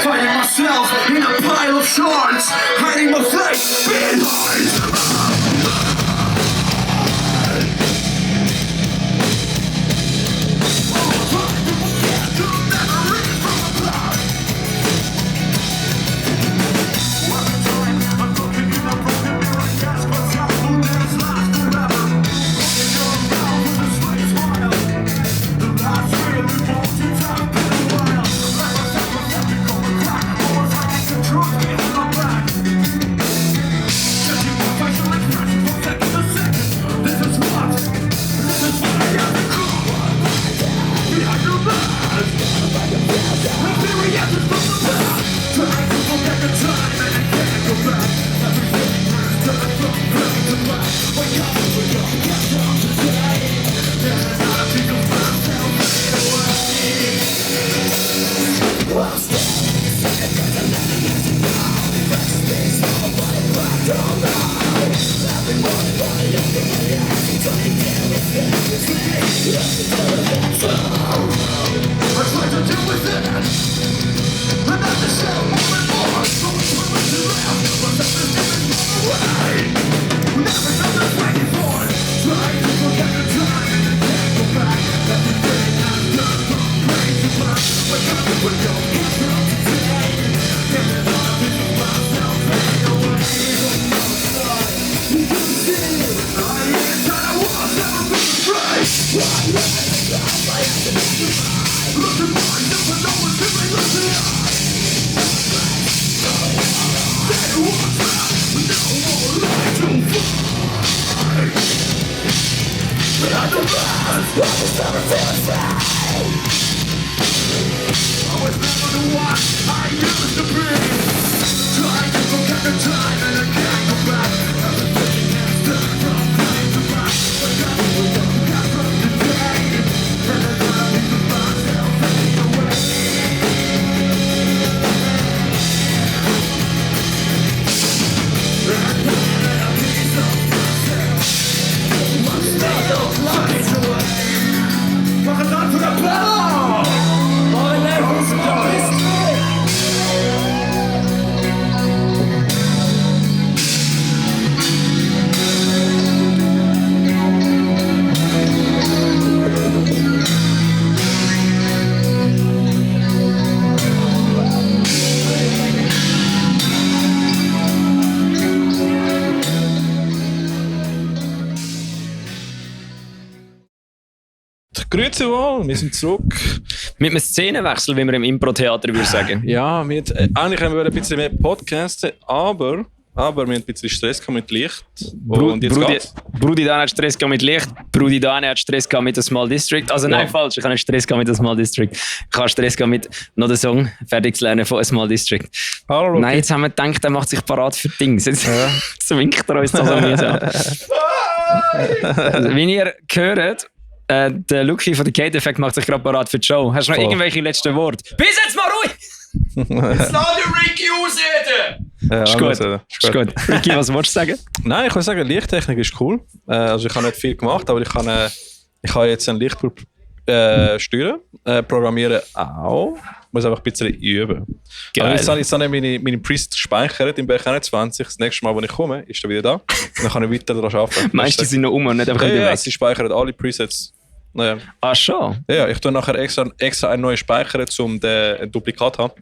Finding myself in a pile of shards, hiding my face behind. Grüezi wohl, wir sind zurück. Mit einem Szenenwechsel, wie man im Impro-Theater würde sagen. Ja, eigentlich haben wir ein bisschen mehr podcasten, aber wir haben ein bisschen Stress mit Licht. Und jetzt Brudi Dan hat Stress mit Licht, Brudi Dan hat Stress mit dem Small District. Also nein, falsch, ich habe nicht Stress mit dem Small District. Ich habe Stress mit noch den Song fertig zu lernen von Small District. Hallo, okay. Nein, jetzt haben wir gedacht, er macht sich parat für Dings. Jetzt winkt er uns das an mir an. Also, wie ihr hört, der Luki von der Kate Effect macht sich gerade parat für die Show. Hast du noch irgendwelche letzten Worte? Bis jetzt mal ruhig! Jetzt lass die Ricky ausreden! Ja, ist gut. Ricky, was wolltest du sagen? Nein, ich würde sagen, Lichttechnik ist cool. Also ich habe nicht viel gemacht, aber ich kann jetzt einen Lichtbulb steuern. Programmieren auch. Ich muss einfach ein bisschen üben. Also jetzt habe ich meine Presets gespeichert im Berg 21. Das nächste Mal, wenn ich komme, ist er wieder da. Und dann kann ich weiter daran arbeiten. Meinst du, die sind noch und nicht einfach ja, sie speichern alle Presets. Ja. Ah, schon? Ja, ich tue nachher extra einen neuen Speicher, um ein Duplikat zu haben.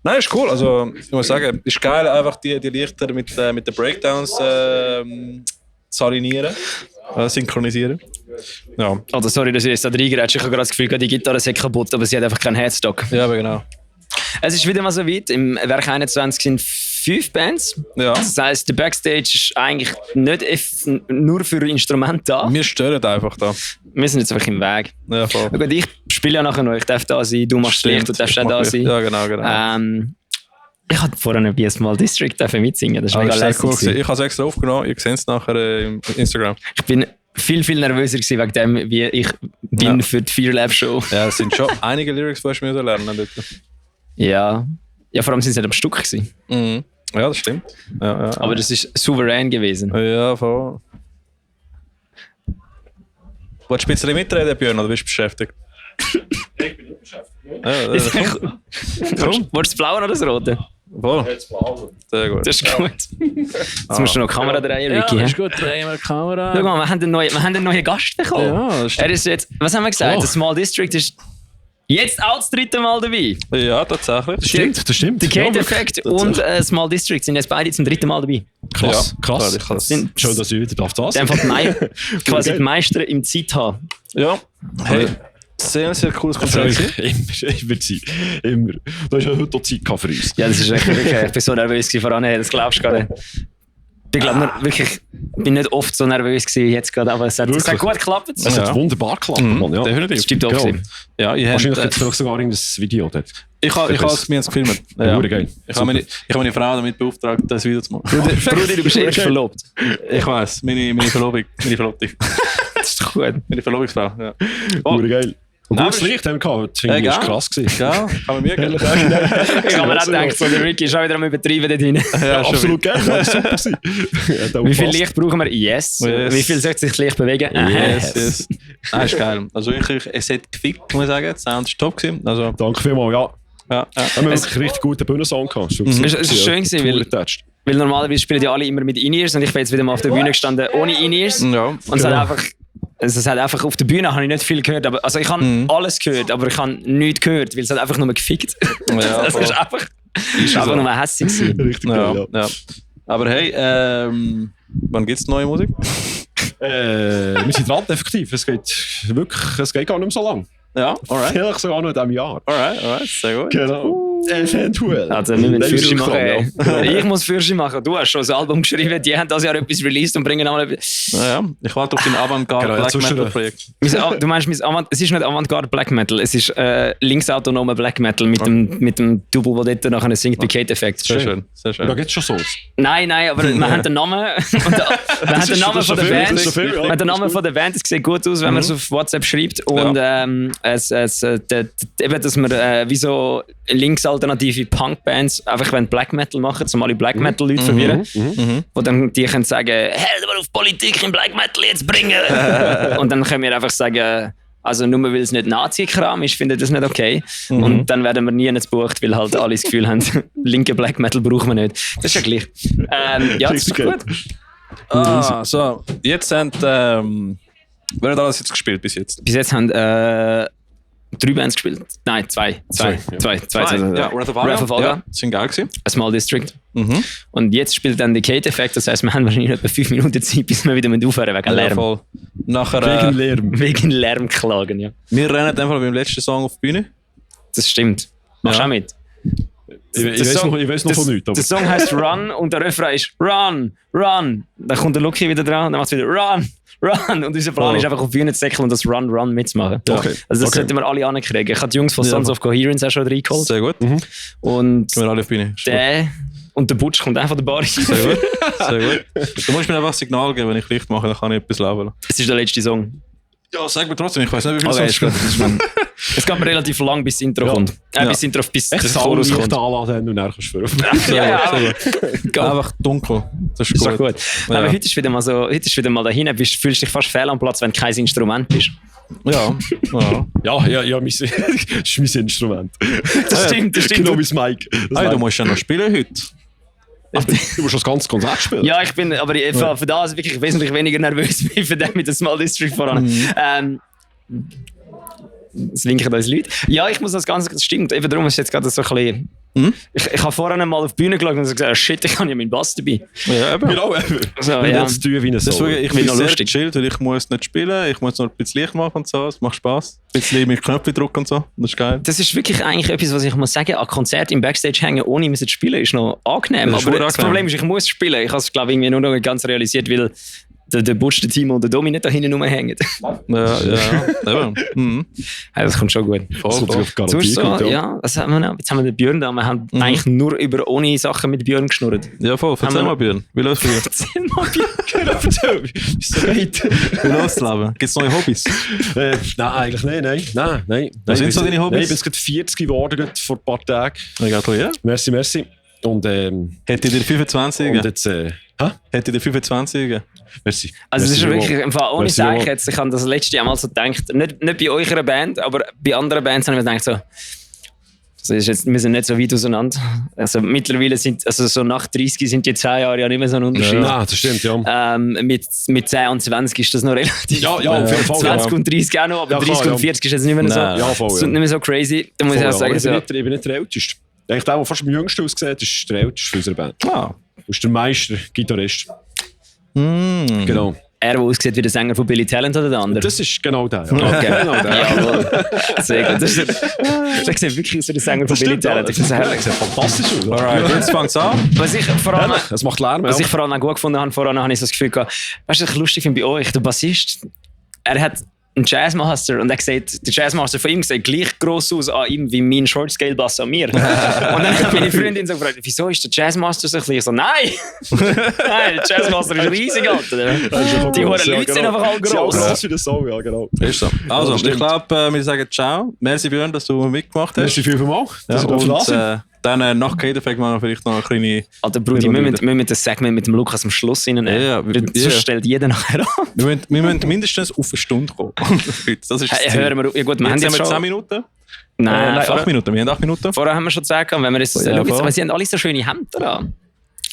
Nein, ist cool. Also, ich muss sagen, ist geil, einfach die Lichter mit den Breakdowns zu alignieren, synchronisieren. Ja. Also, sorry, dass ich jetzt da reingerätsche. Ich habe gerade das Gefühl, die Gitarre ist kaputt, aber sie hat einfach keinen Headstock. Ja, aber genau. Es ist wieder mal so weit. Im Werk 21 sind 5 Bands. Ja. Das heisst, der Backstage ist eigentlich nicht nur für Instrumente da. Wir stören einfach da. Wir sind jetzt einfach im Weg. Ja, voll. Gut, ich spiele ja nachher noch. Ich darf da sein, du machst Licht, du darfst auch da sein. Ja, genau. Ich hatte vorher bei Small District mitsingen. Das ist mega lässig. Cool. Ich habe es extra aufgenommen. Ihr seht es nachher im Instagram. Ich bin viel nervöser gewesen wegen dem, wie ich bin für die Fear Lab Show. Ja, es sind schon einige Lyrics, die ich lernen musste. Ja, vor allem sind sie nicht am Stück gewesen. Mhm. Ja, das stimmt. Ja. Aber das ist souverän gewesen. Ja, voll. Wolltest du ein bisschen mitreden, Björn, oder bist du beschäftigt? Ich bin nicht beschäftigt. Komm. Wolltest du das Blaue oder das Rote? Voll. Jetzt blau. Sehr gut. Das ist gut. Jetzt musst du noch die Kamera drehen, Ricky. Ja, ist gut, drehen wir die Kamera. Schau mal, wir haben einen neuen Gast bekommen. Ja, das er ist jetzt, was haben wir gesagt? Der Small District ist jetzt auch das 3. Mal dabei. Ja, tatsächlich. Das stimmt. Der Kate Effect und Small District sind jetzt beide zum 3. Mal dabei. Krass. Schön, dass ich wieder darf das. Einfach quasi die Meister im Zeit haben. Ja. Hey, sehr, sehr cooles Konzert. Immer. Du hast ja heute auch Zeit für uns. Ja, das ist echt wirklich, ich bin so nervös voran, das glaubst du gar nicht. Ich glaube wirklich, ich bin nicht oft so nervös gewesen jetzt gerade, aber es hat gut geklappt. Es hat wunderbar geklappt, Mann. Ja. Das stimmt auch. Ja, wahrscheinlich gibt es vielleicht sogar ein Video dort. Wir haben es gefilmt. Ja. Geil. Ich habe meine Frau damit beauftragt, das Video zu machen. Brudi, du bist echt verlobt. Ich weiss, meine Verlobung. Das ist doch gut. Meine Verlobungsfrau, ja. Geil. Und Nein, gutes Licht haben wir gehabt. Das war krass. Ja, kann man mir gerne. Ich habe mir auch gedacht, so, der Ricky ist auch wieder am Übertreiben dort drin. Ja, absolut geil. Das war super. Wie viel Licht brauchen wir? Yes. Yes. Wie viel sollte sich das Licht bewegen? Yes. Nein, ist geil. Also wirklich, es hat gefickt, muss ich sagen. Der Sound war top gewesen. Also, Danke vielmals, ja. ja. Wir haben wirklich richtig guten Bühnensong gehabt. Es ist schön gewesen, weil normalerweise spielen die alle immer mit In-Ears und ich bin jetzt wieder mal auf der Bühne gestanden ohne In-Ears. Ja. Und es hat einfach auf der Bühne habe ich nicht viel gehört. Aber, also ich habe alles gehört, aber ich habe nichts gehört, weil es hat einfach nur gefickt. Ja, das ist einfach nur hässlich gewesen. Richtig geil, ja. Aber hey, wann gibt es neue Musik? Wir sind dran, effektiv. Es geht gar nicht mehr so lang. Ja, alright. Vielleicht sogar noch in diesem Jahr. Alright, sehr gut. Genau. Eventuell. Also wir müssen Fürsche machen. Ja. Ich muss Fürsche machen. Du hast schon ein Album geschrieben, die haben das Jahr etwas released und bringen einmal etwas. Ja, ich warte auf dein Avantgarde Genau, Black Metal Projekt. Du meinst, es ist nicht Avantgarde Black Metal, es ist linksautonomer Black Metal mit dem Double, der dort nachher singt bei Kate Effect. Sehr schön. Da gibt es schon Songs. Nein, aber wir haben den Namen. Wir haben den Namen von der Band. Wir haben den Namen von der Band. Es sieht gut aus, wenn man es auf WhatsApp schreibt. Und eben, dass wir wie so linksalternative Punkbands einfach Black Metal machen, um alle Black Metal Leute verwirren. Wo dann die können sagen, hey, mal auf Politik in Black Metal jetzt bringen. Und dann können wir einfach sagen, also nur weil es nicht Nazi-Kram ist, finde ich das nicht okay. Und dann werden wir nie ins gebucht, weil halt alle das Gefühl haben, linke Black Metal brauchen wir nicht. Das ist ja gleich. Ja, das ist gut. So, jetzt sind wer hat alles jetzt gespielt bis jetzt? Bis jetzt haben 3 Bands gespielt. Nein, 2. Zwei. Ja, Wrath of Alga. Ja, sind geil gewesen. A Small District. Und jetzt spielt dann die Kate Effect. Das heisst, wir haben wahrscheinlich etwa 5 Minuten Zeit, bis wir wieder aufhören wegen Lärm. Voll. Nachher, Wegen Lärm. Wegen Lärmklagen, ja. wir rennen einfach beim letzten Song auf die Bühne. Das stimmt. Machst du auch mit? Ich weiß noch von nichts. Der Song heisst Run und der Refrain ist Run, Run. Dann kommt der Lucky wieder dran und dann macht es wieder Run, Run. Und unser Plan ist einfach auf die Bühne zu säckeln und das Run, Run mitzumachen. Okay. Also das sollten wir alle ankriegen. Ich habe die Jungs von Sons of Coherence auch schon reingeholt. Sehr gut. Und Gehen wir alle auf die Bühne. der und der Butch kommt auch von der Bar. Sehr gut. Sehr gut. Du musst mir einfach ein Signal geben, wenn ich Licht mache, dann kann ich etwas laufen lassen. Es ist der letzte Song. Ja, sag mir trotzdem, ich weiß nicht, wie viel Okay, Songs Es geht mir relativ lang, bis das Intro kommt. Bis das Chorus kommt. Anladen und dann kannst du führen. Einfach dunkel. Das ist So gut. gut. Aber heute ist wieder mal dahin. Du fühlst dich fast fehl am Platz, wenn du kein Instrument bist. Ja. Ja, das ist mein Instrument. Das stimmt. Genau mein Mic. Hey, du musst ja noch spielen heute. Du musst das ganze Konzert spielen. Ja, ich bin aber für das wirklich wesentlich weniger nervös wie für den mit dem Small District voran. Das winken uns Leute. Ja, ich muss das Ganze, das stimmt. Eben darum ist jetzt gerade so ein bisschen... Ich habe vorhin mal auf die Bühne geschaut und gesagt, shit, ich habe ja meinen Bass dabei. Ja, eben. Genau, So, wie ja. das tun wie eine Sau. Deswegen, ich Bin bin noch sehr lustig. gechillt, weil ich muss nicht spielen, ich muss nur ein bisschen Licht machen und so, es macht Spass. Ein bisschen mit Knöpfe drücken und so, das ist geil. Das ist wirklich eigentlich etwas, was ich muss sagen, an Konzerten im Backstage hängen, ohne müssen zu spielen, ist noch angenehm. Das ist Aber schon das angenehm. Problem ist, ich muss spielen. Ich habe es, glaube ich, irgendwie nur noch nicht ganz realisiert, weil der Butch, der Timo und der Domi nicht da hinten rumhängen. Ja, eben. Ja, das kommt schon gut. Das kommt auf Garantie Sonst so, gut, ja, was haben wir noch? Jetzt haben wir den Björn da. Wir haben eigentlich nur über ohne Sachen mit Björn geschnurrt. Ja, voll, erzähl mal, Björn. Wie läuft's für dich? Erzähl mal, Björn. Bist du weit? Wie läuft's das Leben? Gibt's neue Hobbys? Nein, eigentlich nicht. Nein. Was sind so deine Hobbys? Nein, ich bin jetzt gerade 40 geworden gerade vor ein paar Tagen. Ich gratuliere. Merci. Und Hätte dir 25? und jetzt... Hätte dir 25? Merci. Also es ist Merci wirklich, im Fall, ohne Merci Sache vielmals. jetzt, ich habe das letzte Mal so gedacht, nicht bei eurer Band, aber bei anderen Bands habe ich mir gedacht, wir sind nicht so weit auseinander. Also mittlerweile also so nach 30 sind die 10 Jahre ja nicht mehr so ein Unterschied. Ja, das stimmt, ja. Mit 10 und 20 ist das noch relativ. Ja, auf jeden Fall. 20 und 30 auch noch, aber Ja, 30 klar, und 40 ist jetzt nicht mehr so, Nein. Ja, voll, so, ja. nicht mehr so crazy. Da muss ich auch sagen, ich bin nicht der Älteste. Eigentlich der fast am jüngsten aussieht, ist der Älteste für unsere Band. Ah. Du bist der Meister, Gitarrist. Mm. Genau. er, der aussieht wie der Sänger von Billy Talent oder der andere? Das ist genau der. Ja. Okay. Genau der. Jawohl. Sehr gut. Das sieht wirklich aus wie der Sänger von Billy Talent. Ich finde das herrlich. sieht fantastisch aus. Alright, jetzt fängt's an. Was ich vor allem... Es macht Lärm. Was ich vor allem auch gut gefunden habe, vorhin habe ich so das Gefühl gehabt, weißt du, was ich lustig finde bei euch, der Bassist, er hat ein Jazzmaster und er sagt, der Jazzmaster von ihm sieht gleich gross aus an ihm wie mein Short-Scale-Bass an mir. Und dann hat meine Freundin so gefragt, wieso ist der Jazzmaster so klein? Ich so, nein! Nein, der Jazzmaster ist riesig, Alter. Die hohen Leute sind einfach alle gross. Gross wie der Song, ja genau. Ist so. Also, ich glaube, wir sagen ciao. Merci Björn, dass du mitgemacht hast. Merci vielmals, dass du da sind. Dann nach K-Effekt machen wir vielleicht noch eine kleine... Alter Brudi, wir müssen das Segment mit dem Lukas am Schluss reinnehmen. Ja, Sonst stellt jeder nachher an. Wir müssen mindestens auf eine Stunde kommen. Das ist das Ziel. Hören wir, ja gut, wir haben Jetzt jetzt haben wir schon... 10 Minuten? Nein, 8 Minuten. Wir haben 8 Minuten. Vorher haben wir schon gesagt, wenn wir jetzt... Ja, Schau jetzt, voll. weil sie haben alle so schöne Hemden an.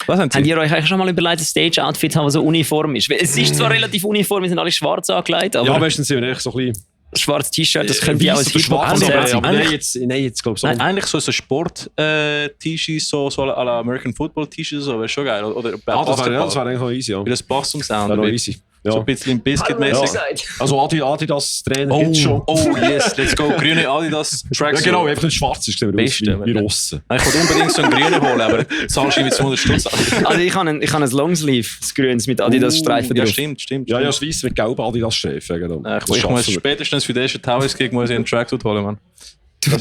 Was haben Habt Sie? ihr euch eigentlich schon mal überlegt, ein Stage-Outfit haben, das so uniform ist? Weil es ist zwar relativ uniform, wir sind alle schwarz angelegt, aber Ja, meistens sind wir eigentlich so ein bisschen... schwarzes T-Shirt, das könnte ja auch ein weiss oder schwarz, Hip-Hop-Konzert aber sein. nein, jetzt glaube ich so. Nein, eigentlich so ein Sport-T-Shirt, so à la American Football-T-Shirt, so wäre schon geil. Oder Das wäre eigentlich noch easy, ja. Wie das passt zum Sound. Das wäre noch ein easy. bisschen. So Ja. ein bisschen Biscuit-mäßig. Also Adidas-Trainer gibt es schon. Oh yes, let's go. Grüne Adidas Ja Tracksuit. genau, einfach nicht schwarz ist, sehen wir aus Beste, wie Rosse. Ich wollte unbedingt so einen grünen holen, aber zahlst du mit 200 Stutz. Also ich habe ein Longsleeve, das Grünes mit Adidas-Streifen Ja, drauf. stimmt. Ja, das weiss mit gelben Adidas-Streifen. Genau. Ich muss spätestens für den ersten Towers-Gig einen Tracksuit holen, Mann.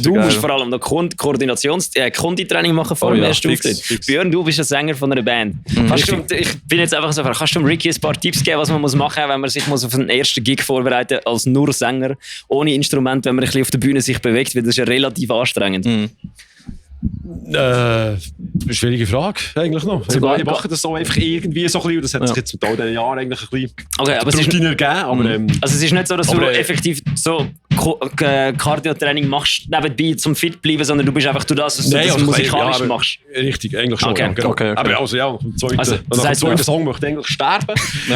Du musst vor allem noch Konditraining machen vor dem ersten Auftritt. Björn, du bist ein Sänger von einer Band. Ich bin jetzt einfach so, kannst du dem Ricky ein paar Tipps geben, was man machen muss, wenn man sich auf einen ersten Gig vorbereiten muss, als nur Sänger, ohne Instrument, wenn man ein bisschen auf der Bühne sich bewegt, weil das ist ja relativ anstrengend. Schwierige Frage, eigentlich noch. Sogar- Ich mache das so einfach irgendwie so ein bisschen, und das hat sich jetzt mit all diesen Jahren eigentlich ein bisschen Okay, aber es ist, Routine ergeben, aber also es ist nicht so, dass du Aber, effektiv so Cardio-Training machst, nebenbei zum fit bleiben, sondern du bist einfach durch das, dass du das also, musikalisch aber machst. Richtig, eigentlich schon. Okay. Ja, genau. Okay. Aber also ja, nach dem zweiten, Also, das nach dem heisst, zweiten du- Song möchte ich eigentlich sterben,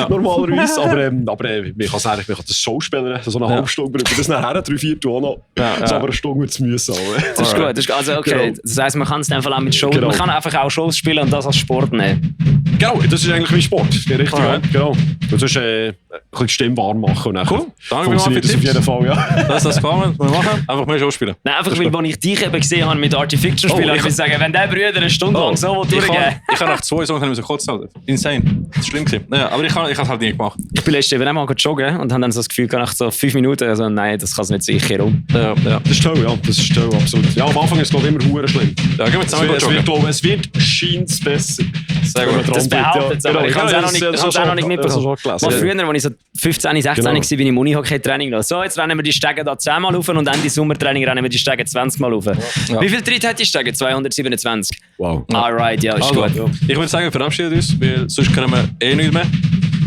normalerweise, aber man kann sagen, man kann das Schauspieler, so eine halbe Stunde, über das nachher 3-4 Stunden auch noch, so aber eine Stunde wird es müssen. Das ist gut. Das ist, also okay. Genau. Das heisst, man kann es in dem Fall auch mit Show. Genau. Man kann einfach auch Shows spielen und das als Sport nehmen. Genau, das ist eigentlich wie Sport, richtig, Ah, ja. Genau. Und sonst ein bisschen die Stimme warm machen und dann Cool. Danke funktioniert das für auf die jeden Fall, ja. Das ist das gefallen, was wir machen. Einfach mehr Schauspieler. Nein, einfach weil, als ich dich eben gesehen habe mit Artifiction spielen, Oh, ich will sagen, wenn der Brüder eine Stunde lang so durchgehen. Ich habe nach 2 Songs kurz halten. Insane. Das ist schlimm gewesen. Ja, aber ich habe es halt nie gemacht. Ich bin letztes Jahr einmal joggen und habe dann so das Gefühl, nach so 5 Minuten, also nein, das kann es nicht sicher rum. Ja. Das ist toll, ja. Das ist toll, absolut. Ja, am Anfang ist es glaube ich immer hure schlimm. Ja, gehen wir zusammen joggen. Es wird scheint besser. Sehr gut. Das behauptet es, aber ich habe es auch noch nicht, das ich habe es auch noch nicht mitbekommen. schon gelesen. Mal früher, als ich so 15, 16 Genau. war, bin ich im Unihockey-Training noch. So, jetzt rennen wir die Stege da 10 Mal rauf und Ende Sommertraining rennen wir die Stege 20 Mal rauf. Wie viel Tritt hat die Stege? 227. Wow. Alright, ja, ist Also, gut. ich würde sagen, wir verabschieden uns, weil sonst können wir eh nichts mehr.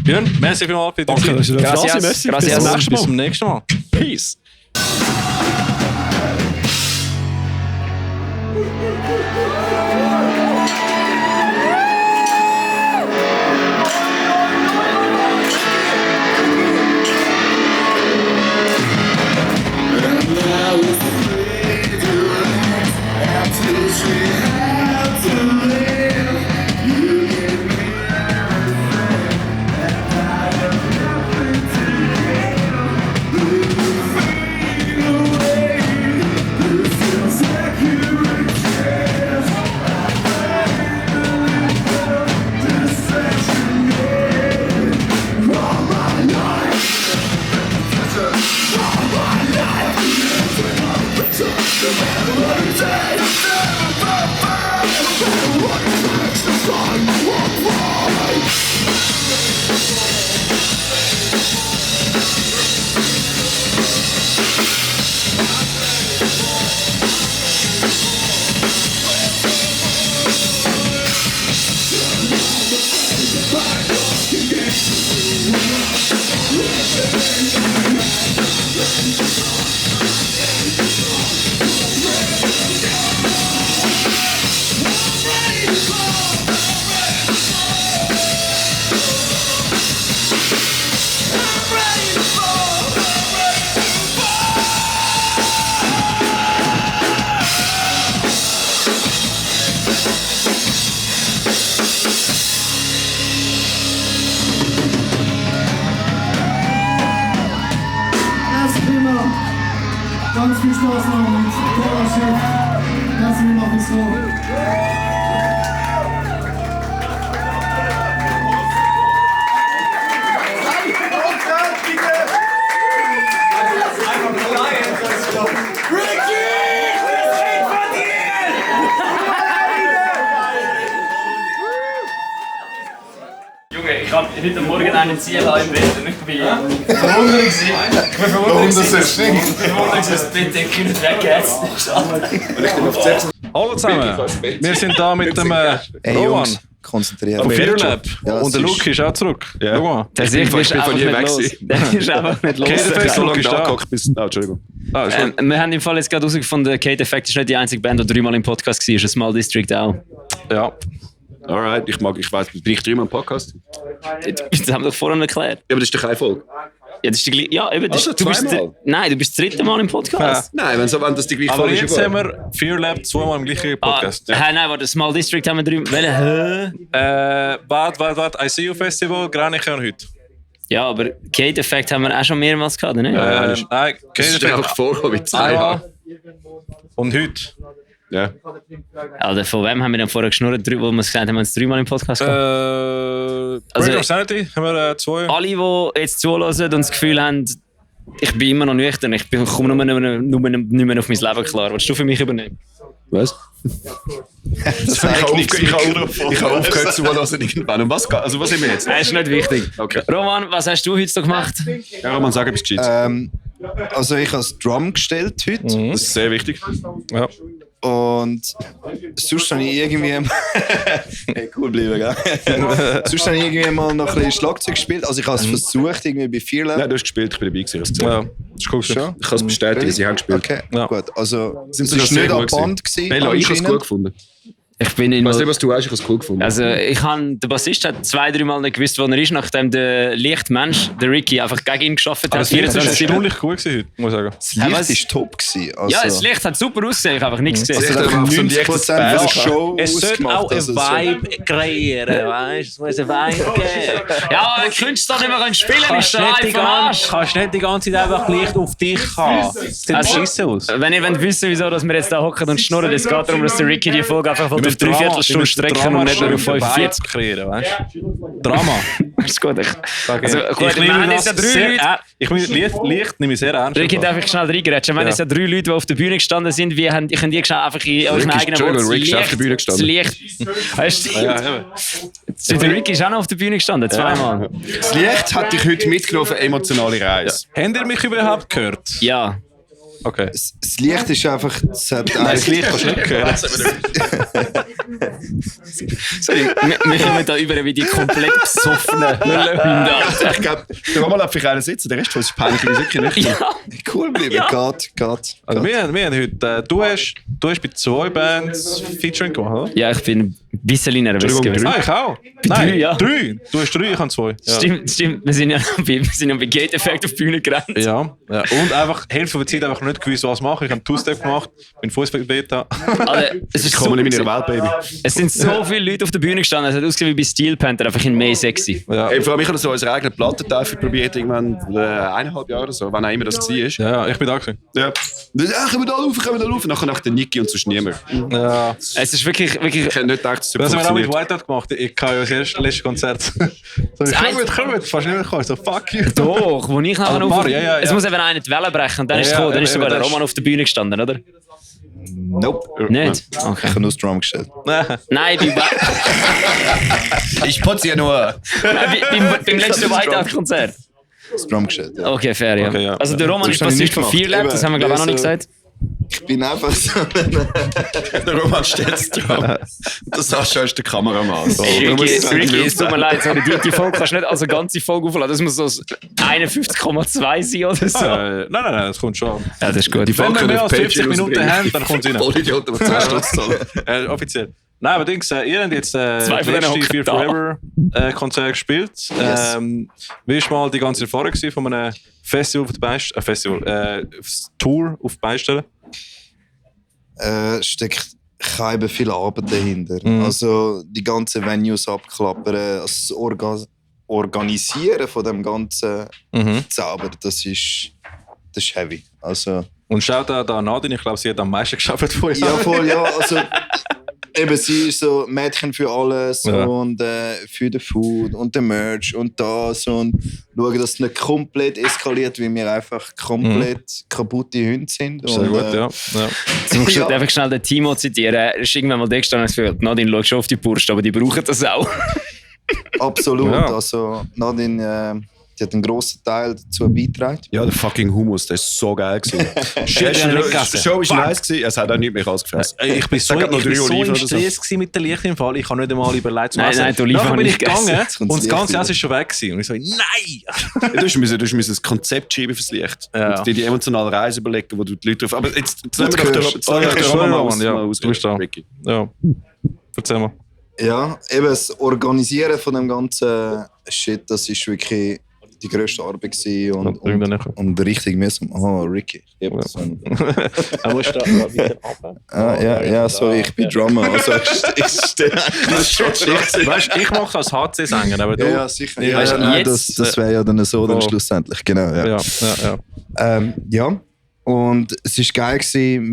Björn, merci vielmals für die Danke, dass Zeit. ihr da Gracias. seid. Merci. Gracias. Bis zum nächsten Bis Mal. zum nächsten Mal. Peace. Merci vielmals. Ganz viel Spaß noch mit toller Schiff. Merci vielmals fürs Kommen. heute Morgen einen ziehen im Bett und ich bin verwundert. dass das Bettdecke nicht weggehetzt ist. Hallo zusammen, wir sind da mit dem Roman konzentrieren. von Fearlab Ja, und der Luke ist auch zurück. Ja. Schau mal. Der ist einfach nicht los. Der ist einfach nicht los. K-Defekt So lange ist da da. gehockt bis... Entschuldigung. Ah, ist gut. Wir haben im Fall jetzt gerade herausgefunden, K-Defekt ist nicht die einzige Band, die 3-mal im Podcast war. Ist Small District auch. Ja. Alright, ich weiss, bin ich 3-mal im Podcast? Das haben wir doch vorhin erklärt. Ja, aber das ist doch keine Folge. Ja, das ist die, ja eben. Also, Du bist zweimal? Nein, du bist das 3. Mal im Podcast. Nein, wenn das die gleiche Aber Folge ist. jetzt haben wir Fearlab 2-mal im gleichen Podcast. Nein, warte, Small District haben wir 3. Welche? Warte, I See You Festival, Graniche und heute. Ja, aber K-Defekt haben wir auch schon mehrmals gehabt, ne? Nein, Das ist dir einfach K-Defekt vorgekommen wie 2 Jahre. und heute. Ja. Alter, von wem haben wir denn vorher geschnurrt, wo wir gesagt haben, wir haben es 3-mal im Podcast gehabt? Also, Break of Sanity haben wir 2. Alle, die jetzt zuhören und das Gefühl haben, ich bin immer noch nüchtern, ich komme nur nicht mehr auf mein Leben klar. Willst du für mich übernehmen? Was? Das sagt nichts. Ich habe aufgehört zu hören irgendwann. Und was sind wir jetzt? Das ist nicht wichtig. Okay. Roman, was hast du heute so gemacht? Ja, Roman, sag etwas Gescheites. Also ich habe das Drum gestellt heute. Das ist sehr wichtig. Ja. Und sonst habe ich irgendwie... hey, cool bleiben, gell? Sonst habe ich irgendwie mal noch ein bisschen Schlagzeug gespielt. Also ich habe es versucht, irgendwie bei Fearlab. Nein, du hast gespielt, ich bin dabei gewesen. Ja, das ist cool. Schon? Ich kann es bestätigen, sie haben gespielt. Okay, Ja. gut. Also es Sie ist sehr nicht gut an Band gewesen, Bella, ich habe es anscheinend. gut gefunden. Ich bin Ich in weiß nicht, was du hast, ich habe es cool gefunden. Also der Bassist hat 2-3 Mal nicht gewusst, wo er ist, nachdem der Lichtmensch, der Ricky, einfach gegen ihn geschafft hat. Aber das Licht war 24/7. erstaunlich cool gewesen heute, muss ich sagen. Das Licht was? war top gewesen. Also, Ja, das Licht hat super ausgesehen, ich habe einfach nichts gesehen. also Licht da hat so ein 90% von der Show Es sollte ausgemacht. auch ein Also so- Vibe kreieren, weißt du? Es muss ein Vibe geben. Ja, aber wenn Künstler nicht mehr spielen können, ist der einfach am Arsch. Kannst nicht die ganze Zeit einfach Licht auf dich haben. Das sieht Also, scheisse aus. Wenn ihr wollt wissen, wieso dass wir jetzt da hocken und schnurren, es geht darum, dass der Ricky die Folge einfach auf 3/4 Stunde strecken und nicht nur auf 45. kreieren, weißt du? Drama. Ist gut. Also, gut, Ich wir nehme haben das jetzt ja 3 sehr Leute. ich meine, Licht nehme ich sehr ernst. Ricky, darf ich schnell reingrätschen? Wir haben jetzt ja 3 Leute, die auf der Bühne gestanden sind. Ich kann die schnell einfach in euren eigenen Entschuldigung, Worten Ricky ist auf der Bühne gestanden. Das Licht. Weißt du? Ja, eben. Der Ricky ist auch noch auf der Bühne gestanden, 2-mal. Das Licht hat dich heute mitgenommen auf eine emotionale Reise. Habt ihr mich überhaupt gehört? Ja. Okay. Das Licht ist einfach... Das hat Das Licht kannst du nicht hören. Sorry, wir kommen da über wie die komplett besoffenen Hunde. Ich glaube, der Roman hat vielleicht einen sitzen, der Rest von uns ist peinlich, wirklich nicht. Ja. cool bleiben. Ja. Geht. Also wir haben heute, du hast bei 2 Bands Featuring gemacht, oder? Ja, ich bin ein bisschen nervös gewesen. Ah, ich auch. Drei, Nein, ja. 3. Du hast 3, ich habe 2. Ja. Stimmt. Wir sind ja bei Gate-Effekt auf die Bühne gerannt. Ja. Und einfach Hälfte der Zeit einfach nicht gewusst, was machen. Ich habe Two-Step gemacht, bin Fußball-Beta. Alter, es ist Ich komme nicht in meine Welt, Baby. Es sind so viele Leute auf der Bühne gestanden, es hat ausgesehen wie bei Steel Panther, einfach in mehr sexy. Ja. Vor allem, ich habe so unsere eigene Plattenteufel probiert, irgendwann 1,5 Jahre oder so, wann auch immer das war. Ja, ich bin da gewesen. Ja. Ja, kommen wir da rauf. Nachher nach der Niki und sonst niemand. Ja. Es ist wirklich... Ich hätte nicht gedacht, dass es Das haben wir auch mit funktioniert. Whiteout gemacht. Ich kann ja das letzte Konzert. So, komm, fast nicht mehr gekommen. So, fuck you. Doch, wo ich nachher Ah, auf... ja. Es muss eben einer die Welle brechen und dann ist es Ja, gekommen. Dann ist ja, sogar der das ist- Roman auf der Bühne gestanden, oder? Nope. Nicht? Ich Okay. habe nur das Drum gestellt. Nein, Ich putze ja nur. beim letzten Whiteout-Konzert. Das Drum gestellt, ja. Okay, fair, ja. Okay, ja. Also der Roman Das ist habe ich Bassist nicht von gemacht. Fearlab, das haben wir glaube ich auch noch nicht Eben, gesagt. Ich bin einfach so... Der Roman steht dran. Der Sascha ist der Kameramann. So. Ricky, es tut mir leid, sorry, die Folge kannst du nicht als eine ganze Folge aufladen. Das muss so 51,2 sein oder so. Nein, das kommt schon. Ja, das ist gut. Wenn wir mehr als 50 Minuten haben, dann kommt es rein. Vollidioten, die 2 Stutz zahlen. Offiziell. Nein, aber Dings, ihr habt jetzt das Zwei von denen letzte hocken Fear da. Forever Konzert gespielt. Wie war mal die ganze Erfahrung gewesen von einem Festival auf der Beistelle? Tour auf der Beistelle? Steckt keine viel Arbeit dahinter. Mhm. Also die ganzen Venues abklappern, also das Organisieren von dem ganzen Zauber, das ist heavy. Also, Und schaut da an Nadine, ich glaube, sie hat am meisten geschafft von ja, voll, ja. Also, eben, sie ist so Mädchen für alles Ja. und für den Food und den Merch und das und schauen, dass es nicht komplett eskaliert, weil wir einfach komplett kaputte Hunde sind. Sehr und, gut, ja. Du musst Ja. einfach schnell den Timo zitieren. Er ist irgendwann mal da gestanden und hat gesagt, Nadine, schau schon auf die Burst, aber die brauchen das auch. Absolut. Ja. Also Nadine, die hat einen grossen Teil dazu beigetragen. Ja, der fucking Hummus, der ist so geil gewesen. Die Show ist nice gewesen, es hat auch nicht mehr ausgefressen. Ich bin so im Stress gewesen mit der Licht im Fall. Ich habe nicht einmal überlegt zu essen. Nein, die Oliven Nachher habe bin ich ich gegangen gegessen. und das ganze Essen ist schon weg gewesen. Und ich so, nein! Du musst ein Konzept schreiben fürs Licht. Ja. Und dir die emotionale Reise überlegen, wo du die Leute drauf... Aber jetzt nehmen wir hörst doch den Roman ja, aus, du bist da. Ricky. Ja, erzähl mal. Ja, eben das Organisieren von dem ganzen Shit, das ist wirklich die grösste Arbeit gewesen und richtig mühsam. Oh, Ricky. Ich gebe das an. Er muss da wieder runter. Ja, sorry, ich bin Drummer. Also ich stehe Weißt du, ich mache als HC-Sänger, aber du... Ja, sicher. Ja, Nein, jetzt- das wäre ja dann so dann schlussendlich. Genau, ja. Ja. Und es war geil gewesen,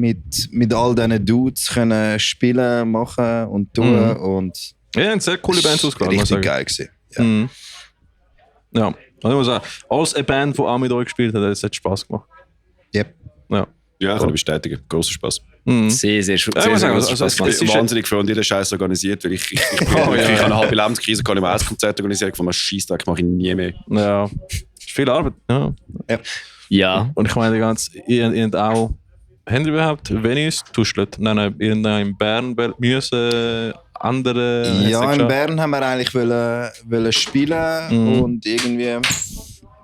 mit all diesen Dudes können spielen, machen und tun. Und Ja, eine sehr coole Band ausgeladen, muss ich richtig sagen. geil gewesen. Ja. Mhm. Ja, also ich muss sagen, als eine Band, die auch mit euch gespielt hat, hat es Spaß gemacht. Yep. Ja. Ja, kann ich bestätigen. Grosser Spaß. Mhm. Sehr, sehr, Ja, sehr, ich muss sagen, großer also Spaß es gemacht. Ich bin wahnsinnig froh und jeder Scheiß organisiert, weil ich habe eine halbe Lebenskrise, kann ich mir ein Konzert organisieren, von einem Scheisstag mache ich nie mehr. Ja, ist viel Arbeit. Ja. Ja. Und ich meine, ihr habt auch, habt ihr überhaupt Venues tuschelt? Nein, in Bern müssen andere... Ja, in Bern haben wir eigentlich wollen spielen und irgendwie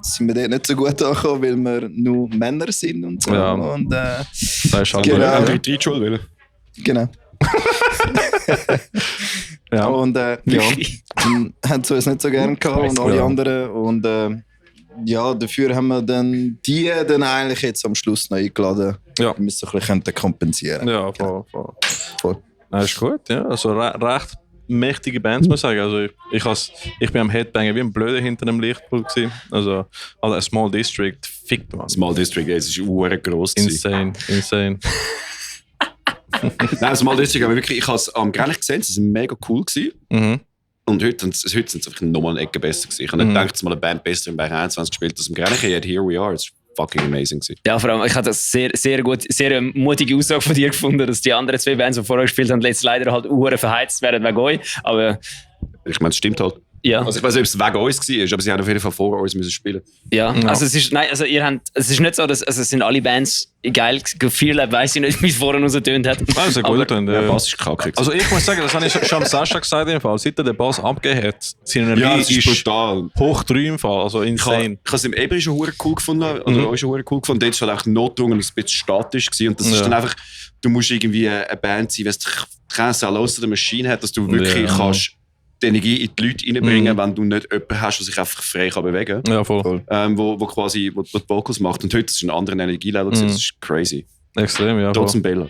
sind wir dort nicht so gut angekommen, weil wir nur Männer sind und so. Ja. Und, Das ist halt Genau. Ja, die Schule will. genau. Ja. Und dann haben sie uns nicht so gern gehabt und alle Ja. anderen. Und ja, dafür haben wir dann die dann eigentlich jetzt am Schluss noch eingeladen. Ja. Wir müssen ein bisschen kompensieren. Ja, voll. Voll. Das ist gut, ja. Also recht mächtige Bands, muss ich sagen. Also ich bin am Headbanger wie ein Blöder hinter einem Lichtpult gewesen. Also ein Small District fickt man. Small District, es ist gross. Insane. Nein, Small District, aber wirklich, ich habe es am Grenlich gesehen, es war mega cool gewesen. Mhm. Und heute sind es einfach nochmal eine Ecke besser gewesen. Ich habe nicht gedacht, dass mal eine Band besser in Bayern 21 gespielt hat. Am Grenlich hat Here We Are, es war fucking amazing gewesen. Ja, vor allem, ich habe das sehr mutige Aussage von dir gefunden, dass die anderen zwei Bands, die vorher gespielt haben, jetzt leider halt verheizt werden wegen euch. Aber Ich meine, es stimmt halt. ja. Also ich weiß nicht, ob es wegen uns war, aber sie haben auf jeden Fall vor uns müssen spielen. Ja, also es ist nicht so, dass es sind alle Bands geil. Fearlab weiss ich nicht, wie es vorher rausgetönt hat. Also gut. Und, Der Bass ist kacke. also ich muss sagen, das habe ich schon am Sascha gesagt im Fall. Seit er den Bass abgegeben hat, seine ja, Energie es ist brutal. hoch 3 im Fall. Also Ich insane. habe es im Ebri schon hure cool gefunden, oder euch schon hure cool gefunden. Dort war halt auch notdrungen und ein bisschen statisch gewesen. Und das ist dann einfach, du musst irgendwie eine Band sein, wenn es keine Lost to the Machine hat, dass du wirklich kannst die Energie in die Leute reinbringen, wenn du nicht jemanden hast, der sich einfach frei bewegen kann. Ja, voll. Wo quasi wo die Vocals macht. Und heute ist es ein anderer Energielevel, das ist crazy. Extrem, ja. Trotzdem Bella.